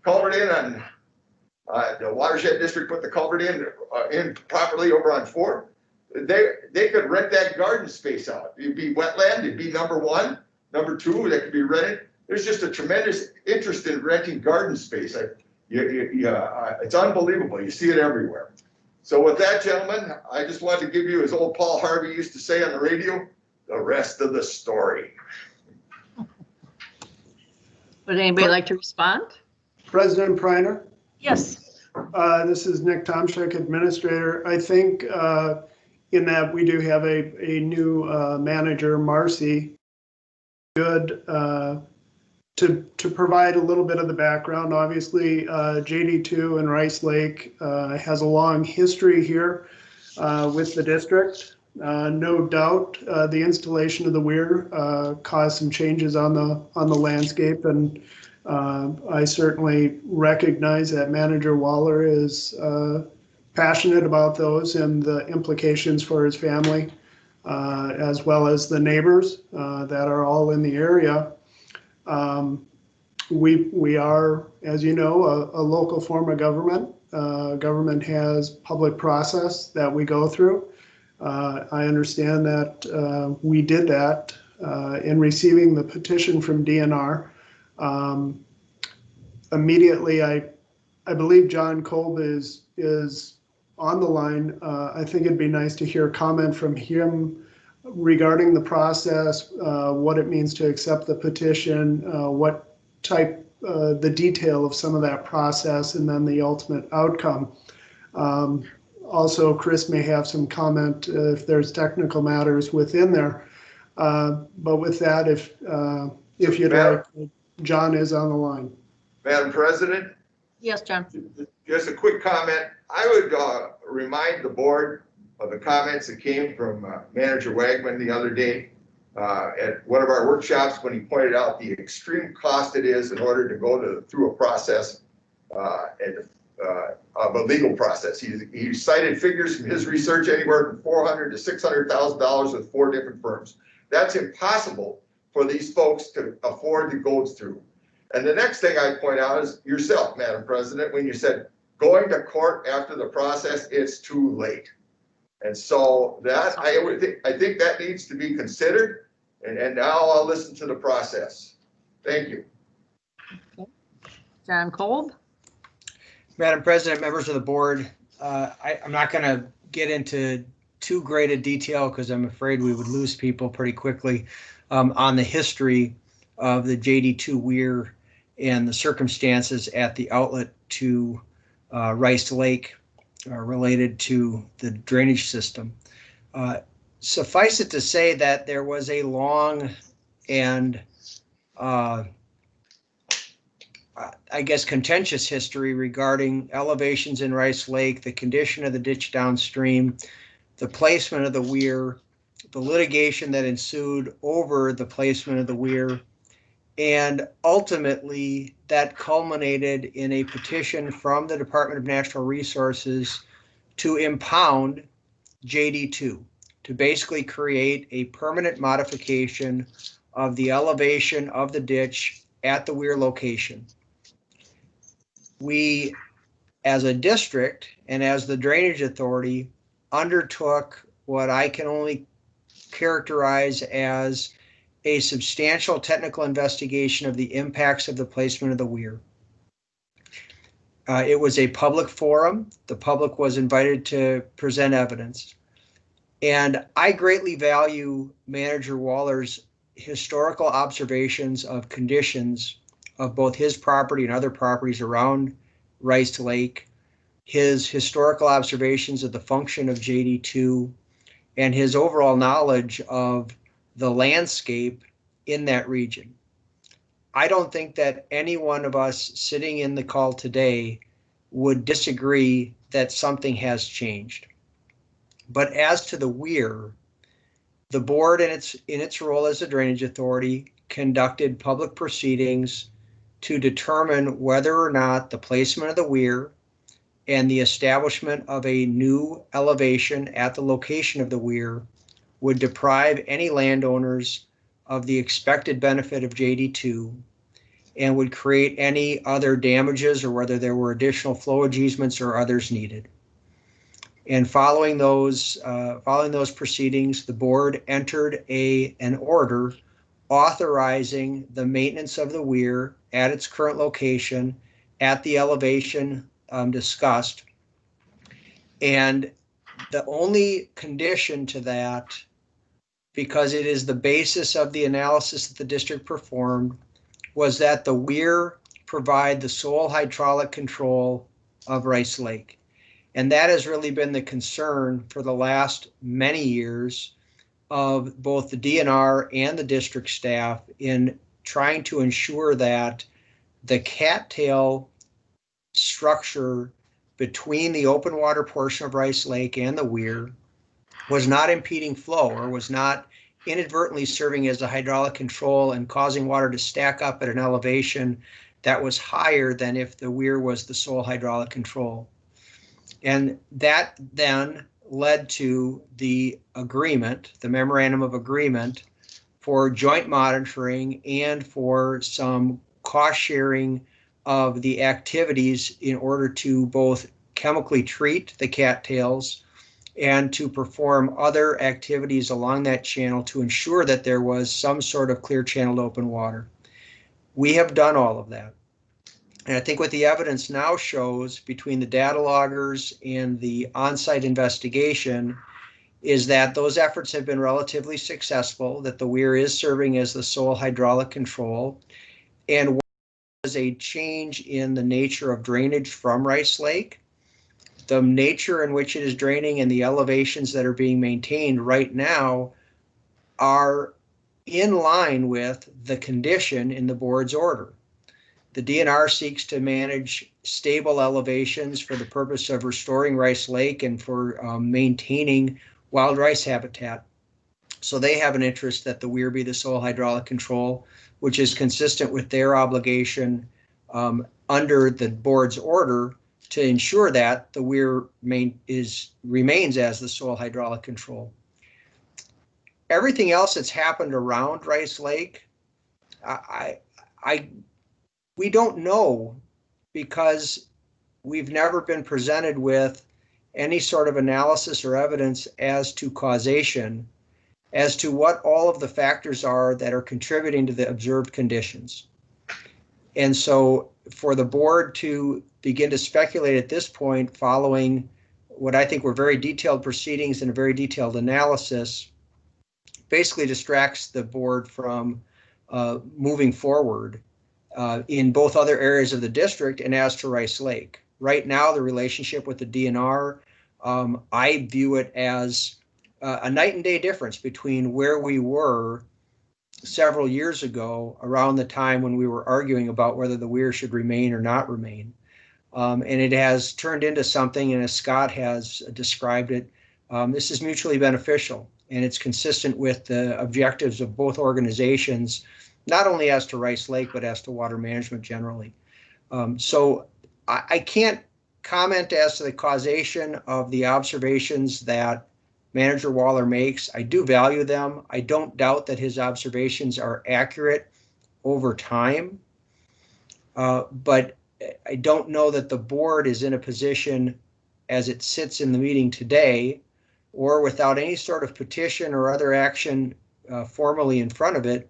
culvert in on the Watershed District, put the culvert in properly over on 4, they could rent that garden space out. It'd be wetland. It'd be number 1, number 2 that could be rented. There's just a tremendous interest in renting garden space. It's unbelievable. You see it everywhere. So with that, gentlemen, I just wanted to give you, as old Paul Harvey used to say on the radio, the rest of the story. Would anybody like to respond? President Preiner? Yes. This is Nick Tomczyk, Administrator. I think in that we do have a new manager, Marcy. Good to provide a little bit of the background. Obviously, JD2 and Rice Lake has a long history here with the district. No doubt, the installation of the weir caused some changes on the landscape, and I certainly recognize that Manager Waller is passionate about those and the implications for his family, as well as the neighbors that are all in the area. We are, as you know, a local form of government. Government has public process that we go through. I understand that we did that in receiving the petition from DNR. Immediately, I I believe John Kolb is on the line. I think it'd be nice to hear a comment from him regarding the process, what it means to accept the petition, what type, the detail of some of that process, and then the ultimate outcome. Also, Chris may have some comment if there's technical matters within there. But with that, if you'd like, John is on the line. Madam President, Yes, John. just a quick comment. I would remind the board of the comments that came from Manager Wagman the other day at one of our workshops when he pointed out the extreme cost it is in order to go through a process of a legal process. He cited figures from his research anywhere from $400,000 to $600,000 with 4 different firms. That's impossible for these folks to afford to go through. And the next thing I point out is yourself, Madam President, when you said going to court after the process, it's too late. And so that I think that needs to be considered. And now I'll listen to the process. Thank you. John Kolb. Madam President, members of the board, I'm not going to get into too great a detail because I'm afraid we would lose people pretty quickly on the history of the JD2 weir and the circumstances at the outlet to Rice Lake related to the drainage system. Suffice it to say that there was a long and I guess contentious history regarding elevations in Rice Lake, the condition of the ditch downstream, the placement of the weir, the litigation that ensued over the placement of the weir, and ultimately that culminated in a petition from the Department of Natural Resources to impound JD2, to basically create a permanent modification of the elevation of the ditch at the weir location. We, as a district and as the Drainage Authority, undertook what I can only characterize as a substantial technical investigation of the impacts of the placement of the weir. It was a public forum. The public was invited to present evidence. And I greatly value Manager Waller's historical observations of conditions of both his property and other properties around Rice Lake, his historical observations of the function of JD2, and his overall knowledge of the landscape in that region. I don't think that any one of us sitting in the call today would disagree that something has changed. But as to the weir, the board in its role as a drainage authority conducted public proceedings to determine whether or not the placement of the weir and the establishment of a new elevation at the location of the weir would deprive any landowners of the expected benefit of JD2 and would create any other damages or whether there were additional flow easements or others needed. And following those proceedings, the board entered an order authorizing the maintenance of the weir at its current location at the elevation discussed. And the only condition to that, because it is the basis of the analysis that the district performed, was that the weir provide the sole hydraulic control of Rice Lake. And that has really been the concern for the last many years of both the DNR and the district staff in trying to ensure that the cattail structure between the open water portion of Rice Lake and the weir was not impeding flow or was not inadvertently serving as a hydraulic control and causing water to stack up at an elevation that was higher than if the weir was the sole hydraulic control. And that then led to the agreement, the memorandum of agreement for joint monitoring and for some cost sharing of the activities in order to both chemically treat the cattails and to perform other activities along that channel to ensure that there was some sort of clear channeled open water. We have done all of that. And I think what the evidence now shows between the data loggers and the on-site investigation is that those efforts have been relatively successful, that the weir is serving as the sole hydraulic control. And was a change in the nature of drainage from Rice Lake. The nature in which it is draining and the elevations that are being maintained right now are in line with the condition in the board's order. The DNR seeks to manage stable elevations for the purpose of restoring Rice Lake and for maintaining wild rice habitat. So they have an interest that the weir be the sole hydraulic control, which is consistent with their obligation under the board's order to ensure that the weir remains as the sole hydraulic control. Everything else that's happened around Rice Lake, we don't know, because we've never been presented with any sort of analysis or evidence as to causation, as to what all of the factors are that are contributing to the observed conditions. And so for the board to begin to speculate at this point, following what I think were very detailed proceedings and a very detailed analysis, basically distracts the board from moving forward in both other areas of the district and as to Rice Lake. Right now, the relationship with the DNR, I view it as a night and day difference between where we were several years ago around the time when we were arguing about whether the weir should remain or not remain. And it has turned into something, and as Scott has described it, this is mutually beneficial, and it's consistent with the objectives of both organizations, not only as to Rice Lake, but as to water management generally. So I can't comment as to the causation of the observations that Manager Waller makes. I do value them. I don't doubt that his observations are accurate over time, but I don't know that the board is in a position, as it sits in the meeting today, or without any sort of petition or other action formally in front of it,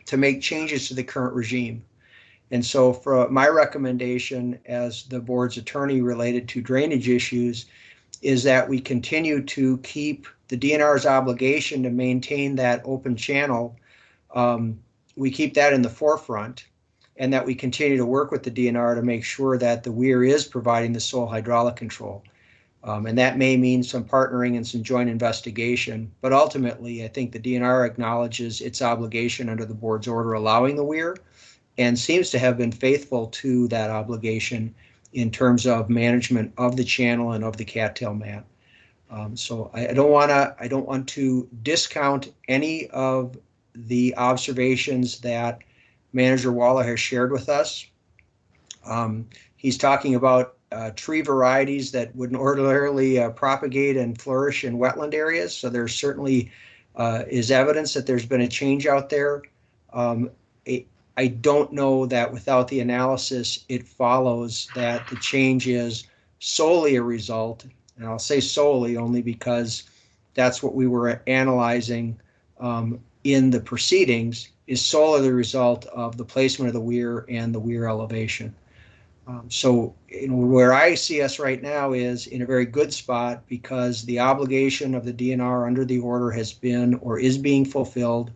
to make changes to the current regime. And so for my recommendation as the board's attorney related to drainage issues is that we continue to keep the DNR's obligation to maintain that open channel. We keep that in the forefront, and that we continue to work with the DNR to make sure that the weir is providing the sole hydraulic control. And that may mean some partnering and some joint investigation, but ultimately I think the DNR acknowledges its obligation under the board's order allowing the weir, and seems to have been faithful to that obligation in terms of management of the channel and of the cattail mat. So I don't want to discount any of the observations that Manager Waller has shared with us. He's talking about tree varieties that would ordinarily propagate and flourish in wetland areas. So there certainly is evidence that there's been a change out there. I don't know that without the analysis, it follows that the change is solely a result, and I'll say solely only because that's what we were analyzing in the proceedings, is solely the result of the placement of the weir and the weir elevation. So where I see us right now is in a very good spot, because the obligation of the DNR under the order has been or is being fulfilled.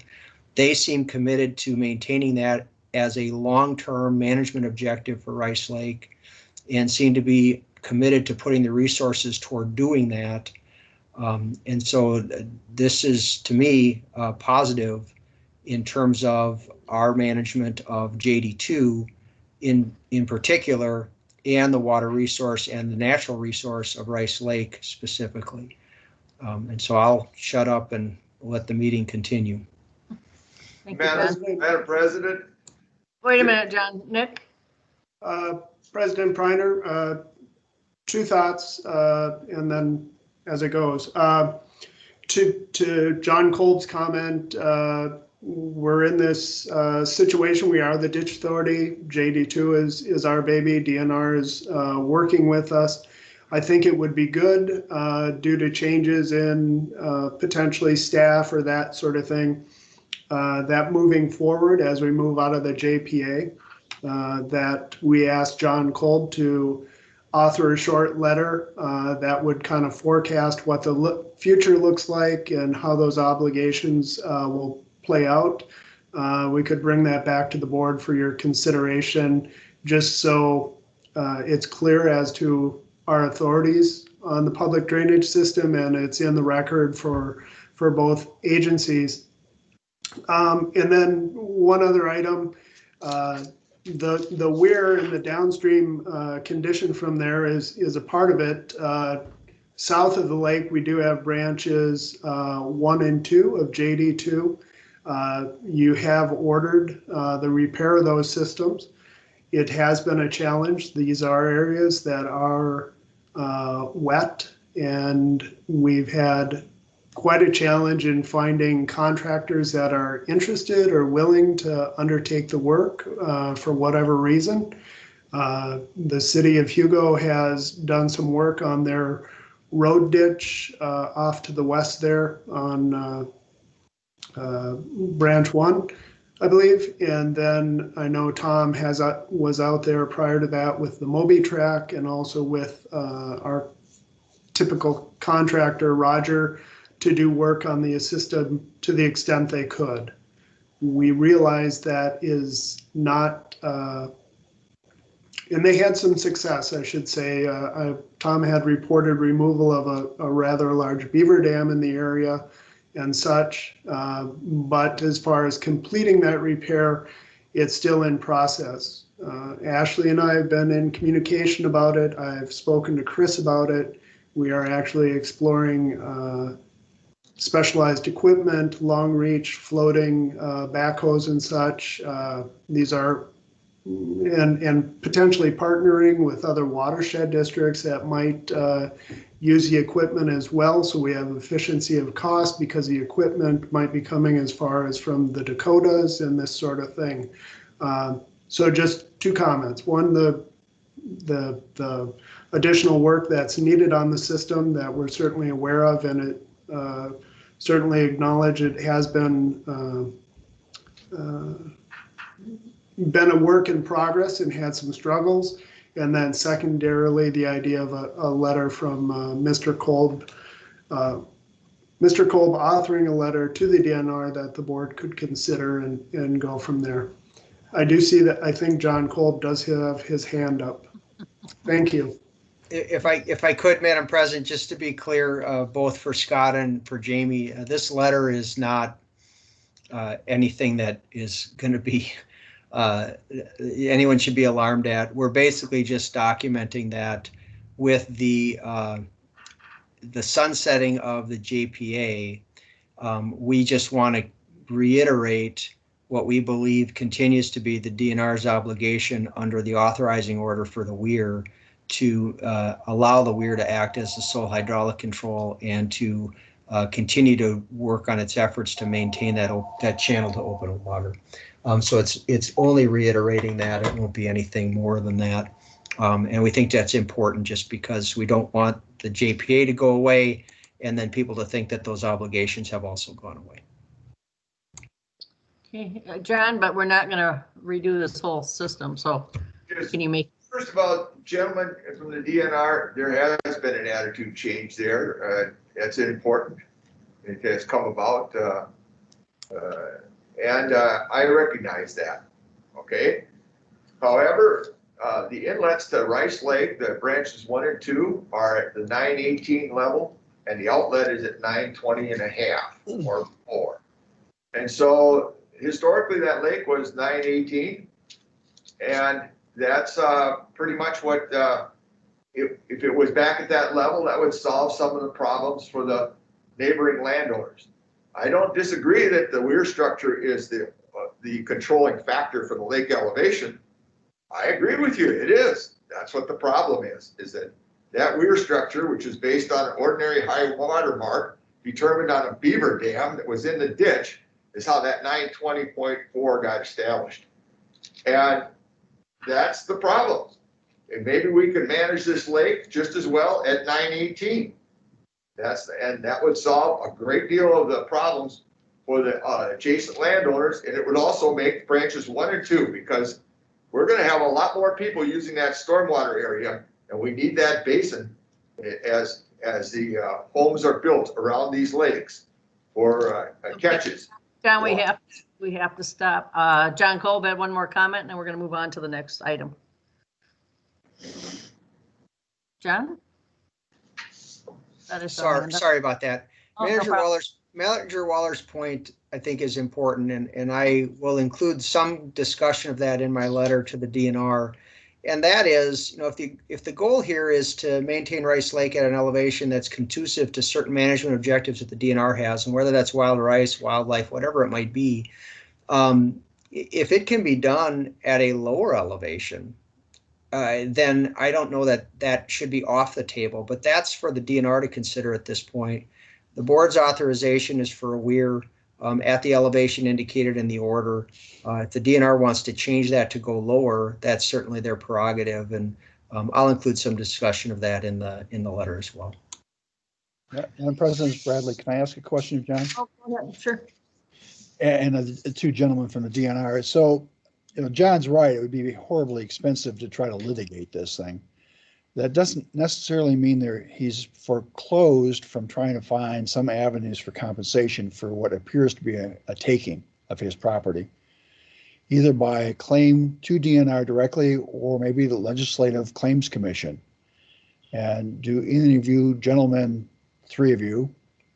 They seem committed to maintaining that as a long-term management objective for Rice Lake, and seem to be committed to putting the resources toward doing that. And so this is, to me, positive in terms of our management of JD2 in particular, and the water resource and the natural resource of Rice Lake specifically. And so I'll shut up and let the meeting continue. Thank you, John. Madam President. Wait a minute, John. Nick? President Preiner, two thoughts, and then as it goes. To John Kolb's comment, we're in this situation. We are the ditch authority. JD2 is our baby. DNR is working with us. I think it would be good due to changes in potentially staff or that sort of thing, that moving forward as we move out of the JPA, that we asked John Kolb to author a short letter that would kind of forecast what the future looks like and how those obligations will play out. We could bring that back to the board for your consideration, just so it's clear as to our authorities on the public drainage system, and it's in the record for both agencies. And then one other item, the weir and the downstream condition from there is a part of it. South of the lake, we do have branches 1 and 2 of JD2. You have ordered the repair of those systems. It has been a challenge. These are areas that are wet, and we've had quite a challenge in finding contractors that are interested or willing to undertake the work for whatever reason. The city of Hugo has done some work on their road ditch off to the west there on branch 1, I believe. And then I know Tom was out there prior to that with the Moby track, and also with our typical contractor, Roger, to do work on the system to the extent they could. We realized that is not, and they had some success, I should say. Tom had reported removal of a rather large beaver dam in the area and such, but as far as completing that repair, it's still in process. Ashley and I have been in communication about it. I've spoken to Chris about it. We are actually exploring specialized equipment, long reach, floating backhoes and such. These are, and potentially partnering with other watershed districts that might use the equipment as well. So we have efficiency of cost, because the equipment might be coming as far as from the Dakotas and this sort of thing. So just 2 comments. One, the additional work that's needed on the system that we're certainly aware of, and it certainly acknowledge it has been a work in progress and had some struggles. And then secondarily, the idea of a letter from Mr. Kolb, authoring a letter to the DNR that the board could consider and go from there. I do see that, I think John Kolb does have his hand up. Thank you. If I could, Madam President, just to be clear, both for Scott and for Jamie, this letter is not anything that is going to be anyone should be alarmed at. We're basically just documenting that with the sunsetting of the JPA. We just want to reiterate what we believe continues to be the DNR's obligation under the authorizing order for the weir to allow the weir to act as the sole hydraulic control, and to continue to work on its efforts to maintain that channel to open water. So it's only reiterating that. It won't be anything more than that. And we think that's important, just because we don't want the JPA to go away and then people to think that those obligations have also gone away. Okay, John, but we're not going to redo this whole system. So can you make? First of all, gentlemen from the DNR, there has been an attitude change there. That's important. It has come about, and I recognize that. Okay. However, the inlets to Rice Lake, the branches 1 and 2, are at the 918 level, and the outlet is at 920 and a half or more. And so historically, that lake was 918, and that's pretty much what, if it was back at that level, that would solve some of the problems for the neighboring landowners. I don't disagree that the weir structure is the controlling factor for the lake elevation. I agree with you, it is. That's what the problem is that weir structure, which is based on an ordinary high water mark determined on a beaver dam that was in the ditch, is how that 920.4 got established. And that's the problem. And maybe we can manage this lake just as well at 918. And that would solve a great deal of the problems for the adjacent landowners, and it would also make branches 1 and 2, because we're gonna have a lot more people using that stormwater area, and we need that basin as the homes are built around these lakes for catches. John, we have to stop. John Kolb had one more comment, and then we're going to move on to the next item. John? Sorry about that. Oh, Manager Waller's point, I think, is important, and I will include some discussion of that in my letter to the DNR. And that is, you know, if the goal here is to maintain Rice Lake at an elevation that's conducive to certain management objectives that the DNR has, and whether that's wild rice, wildlife, whatever it might be, if it can be done at a lower elevation, then I don't know that should be off the table. But that's for the DNR to consider at this point. The board's authorization is for a weir at the elevation indicated in the order. If the DNR wants to change that to go lower, that's certainly their prerogative, and I'll include some discussion of that in the letter as well. Yeah, Madam President Bradley, can I ask a question of John? Oh, go ahead. Sure. And the two gentlemen from the DNR. So, you know, John's right. It would be horribly expensive to try to litigate this thing. That doesn't necessarily mean he's foreclosed from trying to find some avenues for compensation for what appears to be a taking of his property, either by a claim to DNR directly or maybe the Legislative Claims Commission. And do any of you gentlemen, three of you,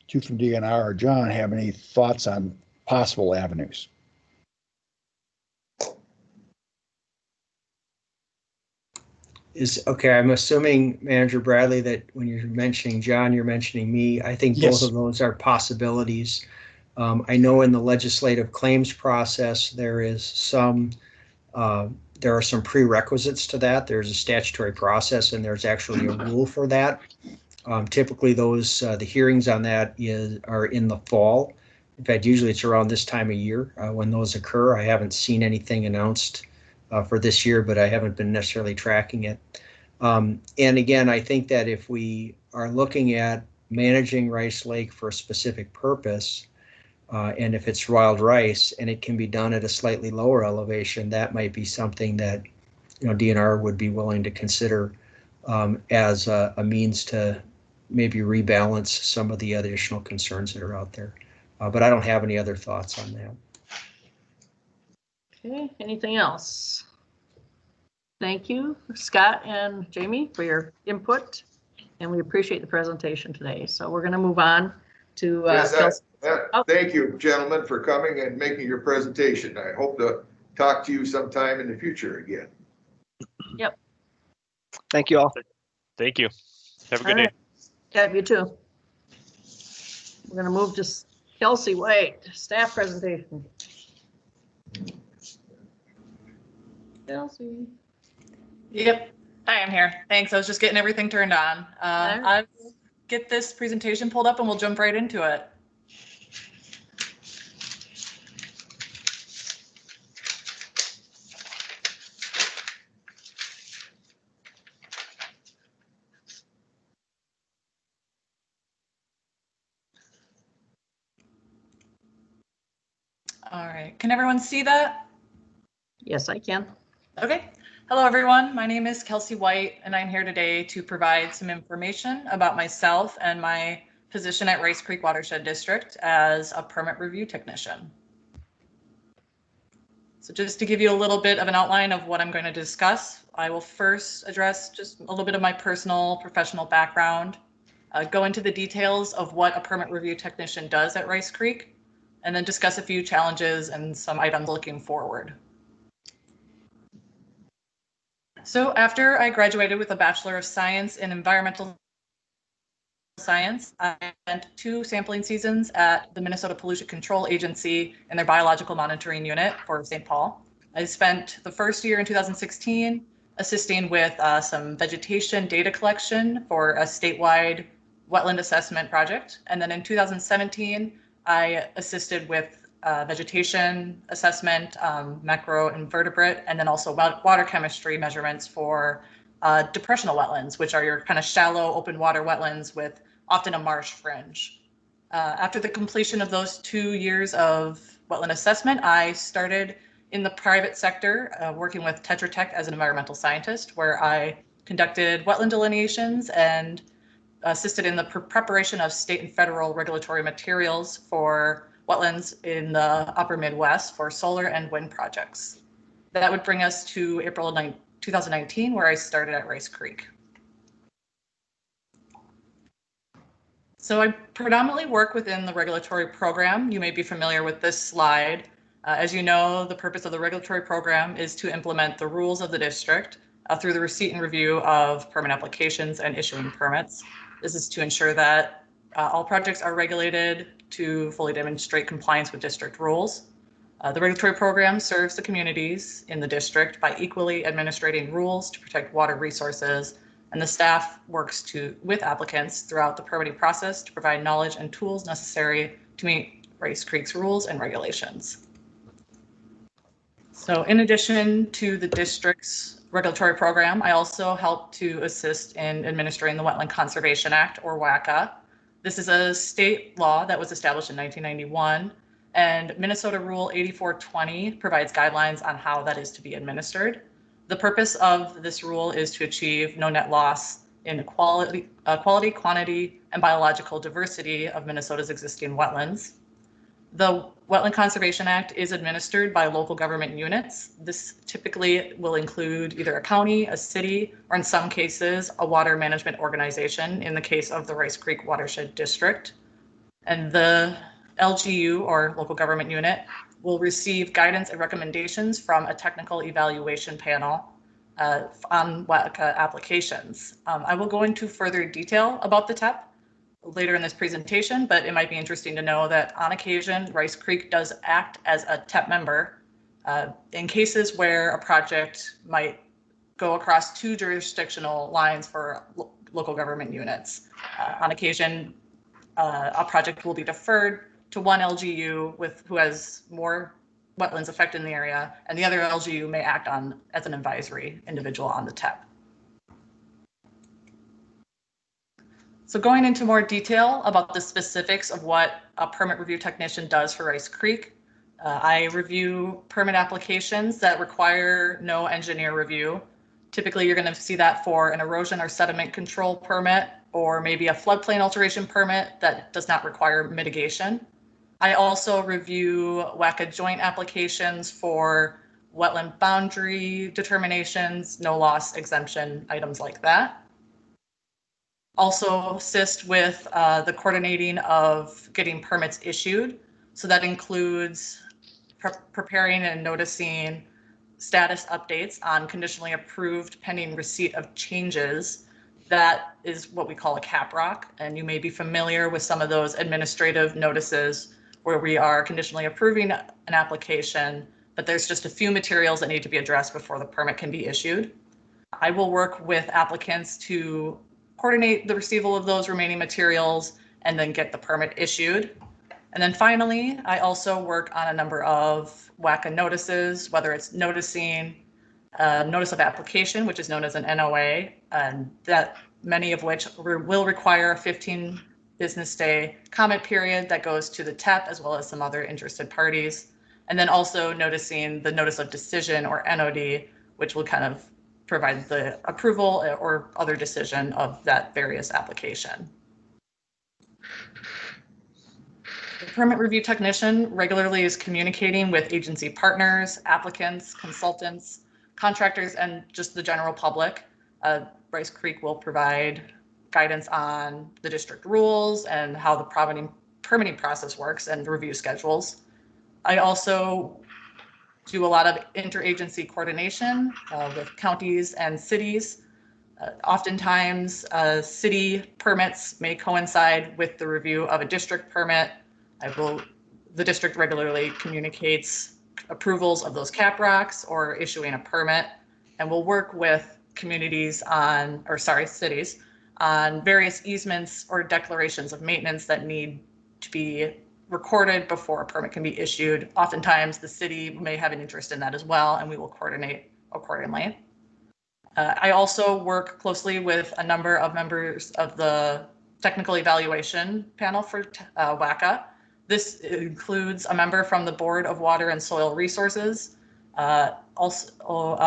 two from DNR or John, have any thoughts on possible avenues? Okay, I'm assuming, Manager Bradley, that when you're mentioning John, you're mentioning me. I think both of those are possibilities. I know in the legislative claims process, there are some prerequisites to that. There's a statutory process, and there's actually a rule for that. Typically, the hearings on that are in the fall. In fact, usually it's around this time of year when those occur. I haven't seen anything announced for this year, but I haven't been necessarily tracking it. And again, I think that if we are looking at managing Rice Lake for a specific purpose, and if it's wild rice and it can be done at a slightly lower elevation, that might be something that, you know, DNR would be willing to consider as a means to maybe rebalance some of the additional concerns that are out there. But I don't have any other thoughts on that. Okay, anything else? Thank you, Scott and Jamie, for your input, and we appreciate the presentation today. So we're going to move on to thank you, gentlemen, for coming and making your presentation. I hope to talk to you sometime in the future again. Yep. Thank you all. Thank you. Have a good day. Yeah, you too. We're going to move to Kelsey White, staff presentation. Kelsey. Yep, I am here. Thanks. I was just getting everything turned on. I'll get this presentation pulled up and we'll jump right into it. All right, can everyone see that? Yes, I can. Okay. Hello, everyone. My name is Kelsey White, and I'm here today to provide some information about myself and my position at Rice Creek Watershed District as a permit review technician. So just to give you a little bit of an outline of what I'm going to discuss, I will first address just a little bit of my personal professional background, go into the details of what a permit review technician does at Rice Creek, and then discuss a few challenges and some items looking forward. So after I graduated with a Bachelor of Science in Environmental Science, I spent 2 sampling seasons at the Minnesota Pollution Control Agency in their biological monitoring unit for St. Paul. I spent the first year in 2016 assisting with some vegetation data collection for a statewide wetland assessment project. And then in 2017, I assisted with vegetation assessment, macroinvertebrate, and then also water chemistry measurements for depressional wetlands, which are your kind of shallow open water wetlands with often a marsh fringe. After the completion of those 2 years of wetland assessment, I started in the private sector, working with Tetra Tech as an environmental scientist, where I conducted wetland delineations and assisted in the preparation of state and federal regulatory materials for wetlands in the upper Midwest for solar and wind projects. That would bring us to April 2019, where I started at Rice Creek. So I predominantly work within the regulatory program. You may be familiar with this slide. As you know, the purpose of the regulatory program is to implement the rules of the district through the receipt and review of permit applications and issuing permits. This is to ensure that all projects are regulated to fully demonstrate compliance with district rules. The regulatory program serves the communities in the district by equally administrating rules to protect water resources, and the staff works with applicants throughout the permitting process to provide knowledge and tools necessary to meet Rice Creek's rules and regulations. So in addition to the district's regulatory program, I also help to assist in administering the Wetland Conservation Act, or WACA. This is a state law that was established in 1991, and Minnesota Rule 8420 provides guidelines on how that is to be administered. The purpose of this rule is to achieve no net loss in quality, quantity, and biological diversity of Minnesota's existing wetlands. The Wetland Conservation Act is administered by local government units. This typically will include either a county, a city, or in some cases, a water management organization in the case of the Rice Creek Watershed District. And the LGU, or local government unit, will receive guidance and recommendations from a technical evaluation panel on WACA applications. I will go into further detail about the TEP later in this presentation, but it might be interesting to know that on occasion, Rice Creek does act as a TEP member in cases where a project might go across two jurisdictional lines for local government units. On occasion, a project will be deferred to one LGU who has more wetlands affected in the area, and the other LGU may act as an advisory individual on the TEP. So going into more detail about the specifics of what a permit review technician does for Rice Creek, I review permit applications that require no engineer review. Typically, you're going to see that for an erosion or sediment control permit, or maybe a floodplain alteration permit that does not require mitigation. I also review WACA joint applications for wetland boundary determinations, no loss exemption, items like that. Also assist with the coordinating of getting permits issued. So that includes preparing and noticing status updates on conditionally approved pending receipt of changes. That is what we call a CAPROC, and you may be familiar with some of those administrative notices where we are conditionally approving an application, but there's just a few materials that need to be addressed before the permit can be issued. I will work with applicants to coordinate the receival of those remaining materials and then get the permit issued. And then finally, I also work on a number of WACA notices, whether it's noticing notice of application, which is known as an NOA, and that many of which will require a 15 business day comment period that goes to the TEP as well as some other interested parties. And then also noticing the notice of decision, or NOD, which will kind of provide the approval or other decision of that various application. The permit review technician regularly is communicating with agency partners, applicants, consultants, contractors, and just the general public. Rice Creek will provide guidance on the district rules and how the permitting process works and review schedules. I also do a lot of interagency coordination with counties and cities. Oftentimes, city permits may coincide with the review of a district permit. The district regularly communicates approvals of those CAPROCs or issuing a permit, and we'll work with cities on various easements or declarations of maintenance that need to be recorded before a permit can be issued. Oftentimes, the city may have an interest in that as well, and we will coordinate accordingly. I also work closely with a number of members of the technical evaluation panel for WACA. This includes a member from the Board of Water and Soil Resources, Also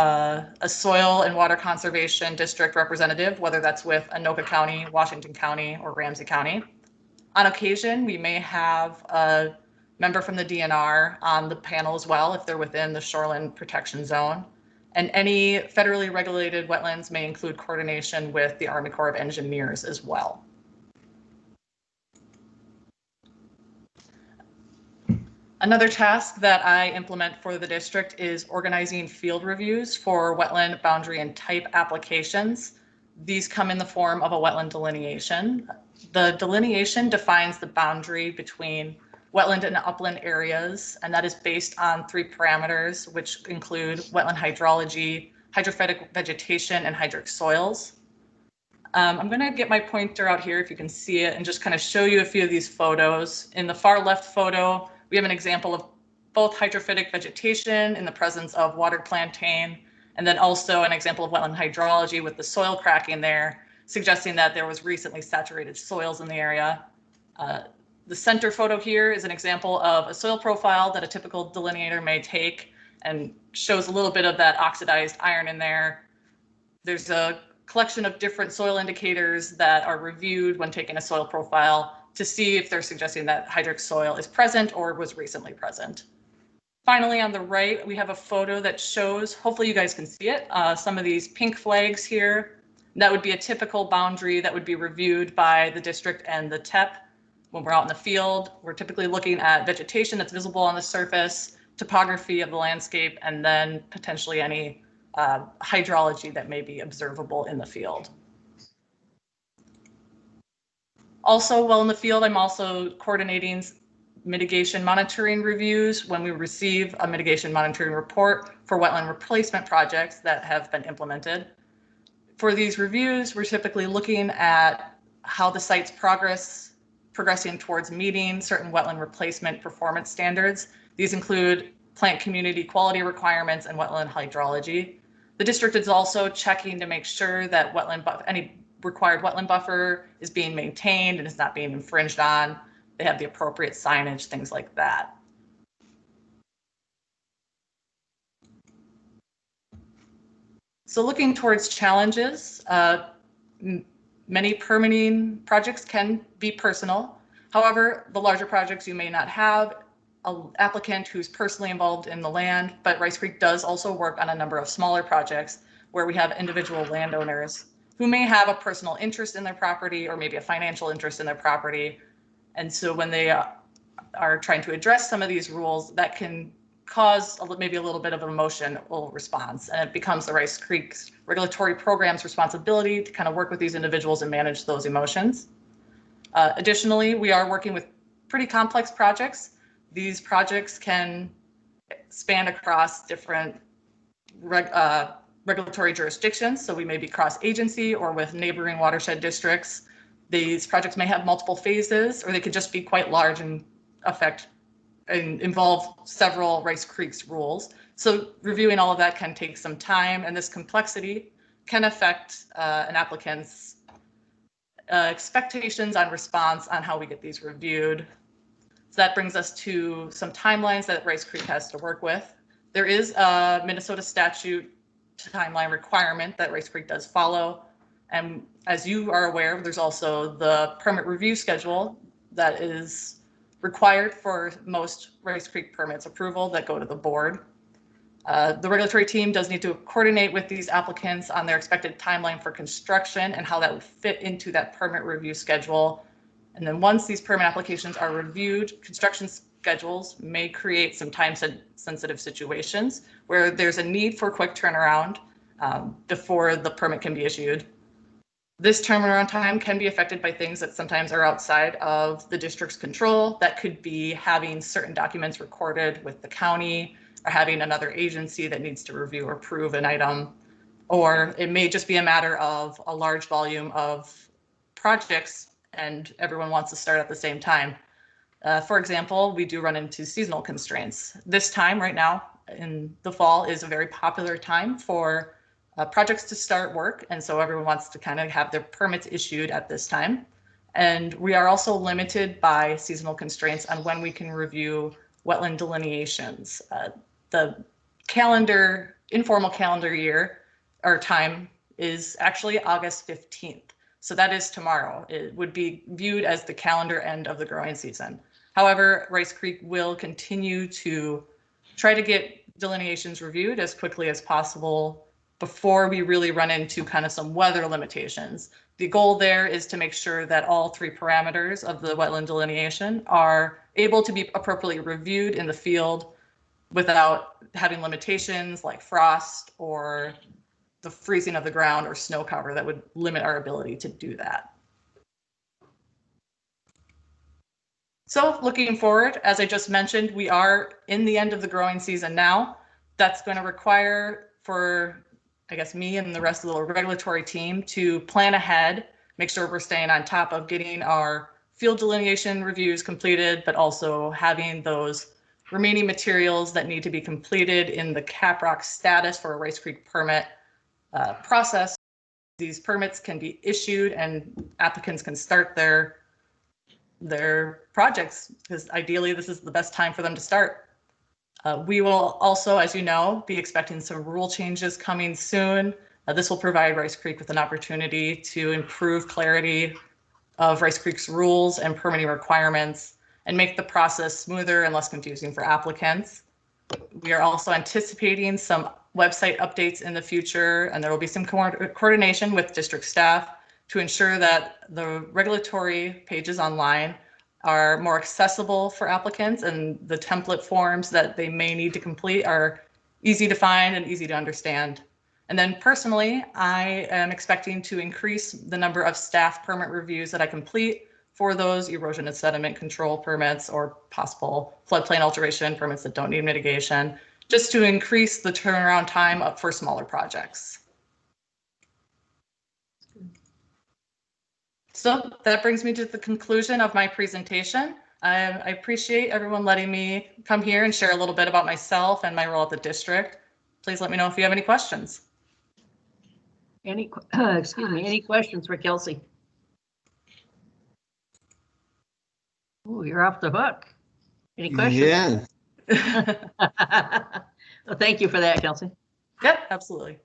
a soil and water conservation district representative, whether that's with Anoka County, Washington County, or Ramsey County. On occasion, we may have a member from the DNR on the panel as well if they're within the shoreline protection zone. And any federally regulated wetlands may include coordination with the Army Corps of Engineers as well. Another task that I implement for the district is organizing field reviews for wetland boundary and type applications. These come in the form of a wetland delineation. The delineation defines the boundary between wetland and upland areas, and that is based on 3 parameters, which include wetland hydrology, hydrophytic vegetation, and hydric soils. I'm going to get my pointer out here if you can see it and just kind of show you a few of these photos. In the far left photo, we have an example of both hydrophytic vegetation in the presence of water plantain, and then also an example of wetland hydrology with the soil cracking there, suggesting that there was recently saturated soils in the area. The center photo here is an example of a soil profile that a typical delineator may take and shows a little bit of that oxidized iron in there. There's a collection of different soil indicators that are reviewed when taking a soil profile to see if they're suggesting that hydric soil is present or was recently present. Finally, on the right, we have a photo that shows, hopefully you guys can see it, some of these pink flags here. That would be a typical boundary that would be reviewed by the district and the TEP. When we're out in the field, we're typically looking at vegetation that's visible on the surface, topography of the landscape, and then potentially any hydrology that may be observable in the field. Also, while in the field, I'm also coordinating mitigation monitoring reviews when we receive a mitigation monitoring report for wetland replacement projects that have been implemented. For these reviews, we're typically looking at how the site's progressing towards meeting certain wetland replacement performance standards. These include plant community quality requirements and wetland hydrology. The district is also checking to make sure that any required wetland buffer is being maintained and is not being infringed on. They have the appropriate signage, things like that. So looking towards challenges, many permitting projects can be personal. However, the larger projects you may not have an applicant who's personally involved in the land, but Rice Creek does also work on a number of smaller projects where we have individual landowners who may have a personal interest in their property or maybe a financial interest in their property. And so when they are trying to address some of these rules, that can cause maybe a little bit of an emotional response, and it becomes the Rice Creek's regulatory program's responsibility to kind of work with these individuals and manage those emotions. Additionally, we are working with pretty complex projects. These projects can span across different regulatory jurisdictions, so we may be cross-agency or with neighboring watershed districts. These projects may have multiple phases, or they could just be quite large and involve several Rice Creek's rules. So reviewing all of that can take some time, and this complexity can affect an applicant's expectations on response on how we get these reviewed. So that brings us to some timelines that Rice Creek has to work with. There is a Minnesota statute timeline requirement that Rice Creek does follow. And as you are aware, there's also the permit review schedule that is required for most Rice Creek permits approval that go to the board. The regulatory team does need to coordinate with these applicants on their expected timeline for construction and how that would fit into that permit review schedule. And then once these permit applications are reviewed, construction schedules may create some time-sensitive situations where there's a need for quick turnaround before the permit can be issued. This turnaround time can be affected by things that sometimes are outside of the district's control. That could be having certain documents recorded with the county, or having another agency that needs to review or approve an item. Or it may just be a matter of a large volume of projects and everyone wants to start at the same time. For example, we do run into seasonal constraints. This time right now in the fall is a very popular time for projects to start work. And so everyone wants to kind of have their permits issued at this time. And we are also limited by seasonal constraints on when we can review wetland delineations. The informal calendar year or time is actually August 15th. So that is tomorrow. It would be viewed as the calendar end of the growing season. However, Rice Creek will continue to try to get delineations reviewed as quickly as possible before we really run into kind of some weather limitations. The goal there is to make sure that all 3 parameters of the wetland delineation are able to be appropriately reviewed in the field without having limitations like frost or the freezing of the ground or snow cover that would limit our ability to do that. So looking forward, as I just mentioned, we are in the end of the growing season now. That's going to require for, I guess, me and the rest of the regulatory team to plan ahead, make sure we're staying on top of getting our field delineation reviews completed, but also having those remaining materials that need to be completed in the CAPROC status for a Rice Creek permit process. These permits can be issued and applicants can start their projects, because ideally this is the best time for them to start. We will also, as you know, be expecting some rule changes coming soon. This will provide Rice Creek with an opportunity to improve clarity of Rice Creek's rules and permitting requirements and make the process smoother and less confusing for applicants. We are also anticipating some website updates in the future, and there will be some coordination with district staff to ensure that the regulatory pages online are more accessible for applicants, and the template forms that they may need to complete are easy to find and easy to understand. And then personally, I am expecting to increase the number of staff permit reviews that I complete for those erosion and sediment control permits or possible floodplain alteration permits that don't need mitigation, just to increase the turnaround time up for smaller projects. So that brings me to the conclusion of my presentation. I appreciate everyone letting me come here and share a little bit about myself and my role at the district. Please let me know if you have any questions. Any questions for Kelsey? Oh, you're off the hook. Any questions? Yeah. Well, thank you for that, Kelsey. Yep, absolutely.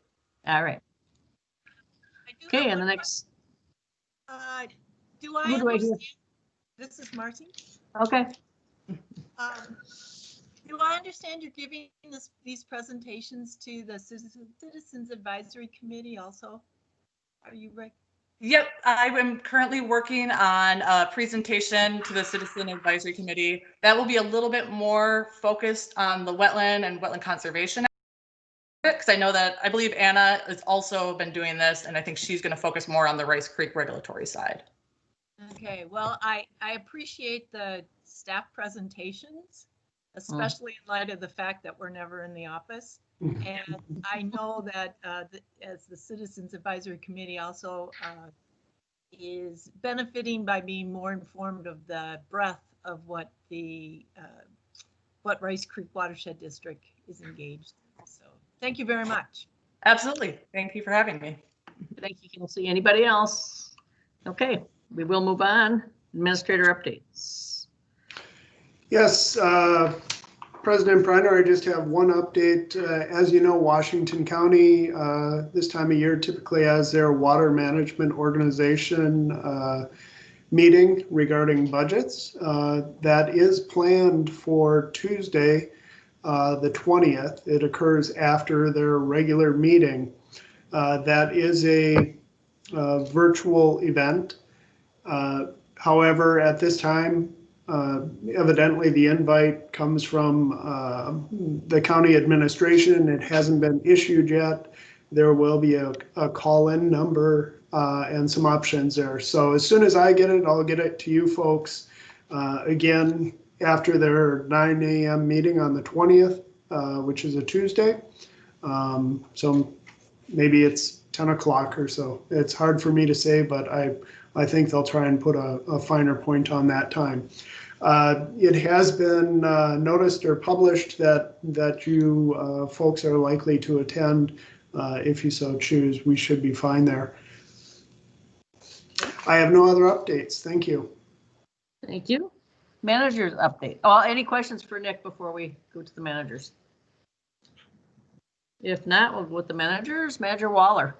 All right. Okay, and the next. Do I Who do I hear? understand? This is Marcy. Okay. Do I understand you're giving these presentations to the Citizens Advisory Committee also? Are you right? Yep, I am currently working on a presentation to the Citizen Advisory Committee. That will be a little bit more focused on the wetland and wetland conservation, because I believe Anna has also been doing this, and I think she's going to focus more on the Rice Creek regulatory side. Okay, well, I appreciate the staff presentations, especially in light of the fact that we're never in the office. And I know that as the Citizens Advisory Committee also is benefiting by being more informed of the breadth of what Rice Creek Watershed District is engaged in. So thank you very much. Absolutely. Thank you for having me. Thank you, Kelsey. Anybody else? Okay, we will move on. Administrator updates. Yes, President Brenner, I just have one update. As you know, Washington County this time of year typically has their water management organization meeting regarding budgets. That is planned for Tuesday, the 20th. It occurs after their regular meeting. That is a virtual event. However, at this time, evidently the invite comes from the county administration. It hasn't been issued yet. There will be a call-in number and some options there. So as soon as I get it, I'll get it to you folks. Again, after their 9 a.m. meeting on the 20th, which is a Tuesday. So maybe it's 10 o'clock or so. It's hard for me to say, but I think they'll try and put a finer point on that time. It has been noticed or published that you folks are likely to attend. If you so choose, we should be fine there. I have no other updates. Thank you. Thank you. Managers update. Oh, any questions for Nick before we go to the managers? If not, with the managers, Manager Waller.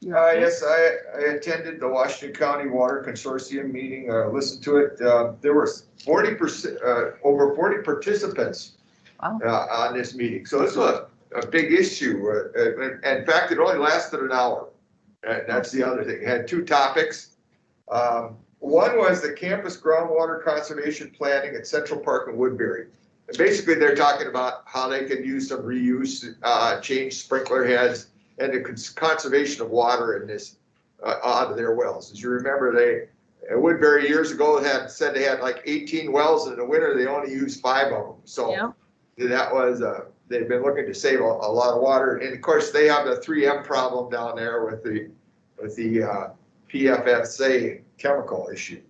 You're up Yes, I attended the Washington County Water Consortium meeting, listened to it. There were 40%, over 40 participants Wow. on this meeting. So this was a big issue. In fact, it only lasted an hour. And that's the other thing. It had two topics. One was the campus groundwater conservation planning at Central Park in Woodbury. And basically, they're talking about how they can use some reuse, change sprinkler heads, and the conservation of water in this out of their wells. As you remember, they at Woodbury years ago said they had like 18 wells, and in the winter they only used 5 of them. So Yeah. that was they've been looking to save a lot of water, and of course they have the 3M problem down there with the PFFSA chemical issue.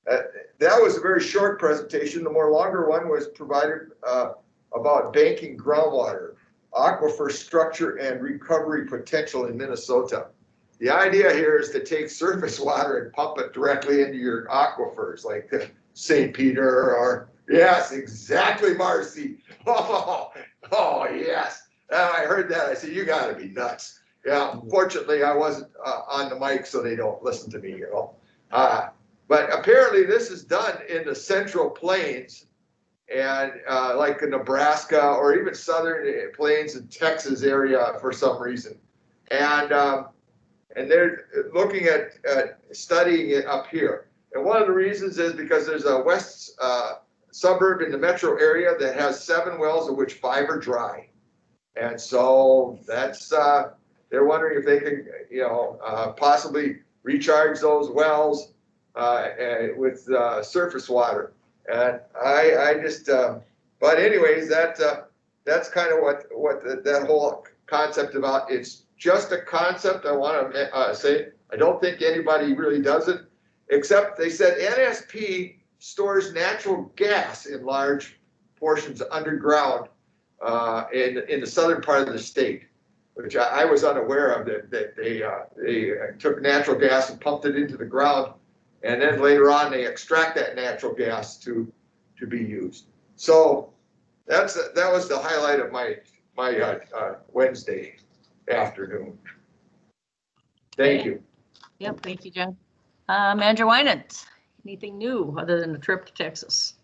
That was a very short presentation. The more longer one was provided about banking groundwater, aquifer structure, and recovery potential in Minnesota. The idea here is to take surface water and pump it directly into your aquifers, like St. Peter or, yes, exactly, Marcy. Oh, yes. I heard that. I said, you got to be nuts. Yeah, fortunately, I wasn't on the mic, so they don't listen to me, you know. But apparently this is done in the Central Plains and like in Nebraska or even Southern Plains and Texas area for some reason. And they're looking at studying it up here. And one of the reasons is because there's a west suburb in the metro area that has 7 wells, of which 5 are dry. And so that's, they're wondering if they can, you know, possibly recharge those wells with surface water. And I just, but anyways, that's kind of what that whole concept about. It's just a concept. I want to say, I don't think anybody really does it, except they said NSP stores natural gas in large portions underground in the southern part of the state, which I was unaware of, that they took natural gas and pumped it into the ground, and then later on they extract that natural gas to be used. So that was the highlight of my Wednesday afternoon. Thank you. Yep, thank you, John. Manager Winant, anything new other than the trip to Texas?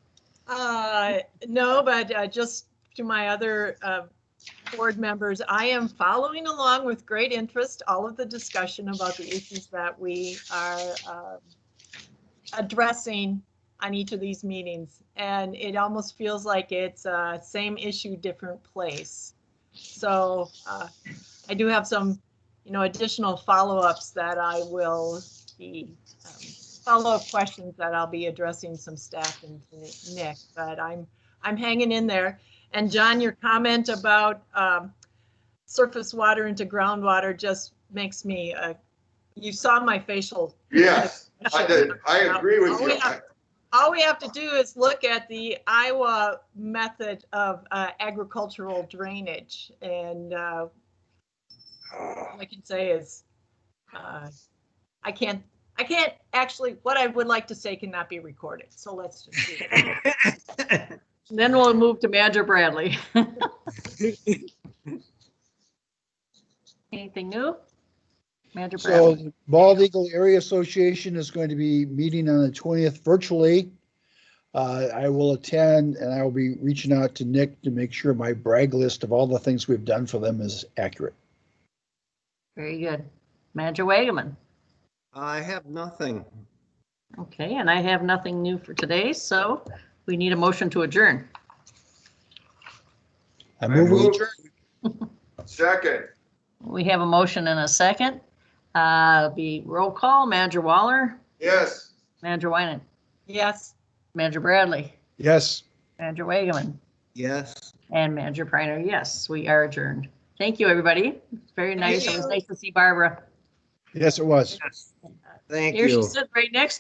No, but just to my other board members, I am following along with great interest all of the discussion about the issues that we are addressing on each of these meetings. And it almost feels like it's same issue, different place. So I do have some, additional follow-ups that I will be, follow-up questions that I'll be addressing some staff and Nick, but I'm hanging in there. And John, your comment about surface water into groundwater just makes me, you saw my facial. Yes, I did. I agree with you. All we have to do is look at the Iowa method of agricultural drainage. And all I can say is I can't actually, what I would like to say cannot be recorded. So let's just do it. Then we'll move to Manager Bradley. Anything new? Manager Bradley. So the Bald Eagle Area Association is going to be meeting on the 20th virtually. I will attend, and I will be reaching out to Nick to make sure my brag list of all the things we've done for them is accurate. Very good. Manager Wagaman. I have nothing. Okay, and I have nothing new for today, so we need a motion to adjourn. I move we adjourn. Second. We have a motion and a second. Be roll call. Manager Waller. Yes. Manager Winant. Yes. Manager Bradley. Yes. Manager Wagaman. Yes. And Manager Priner. Yes, we are adjourned. Thank you, everybody. It's very nice. It was nice to see Barbara. Yes, it was. Thank Here you. she sits right next to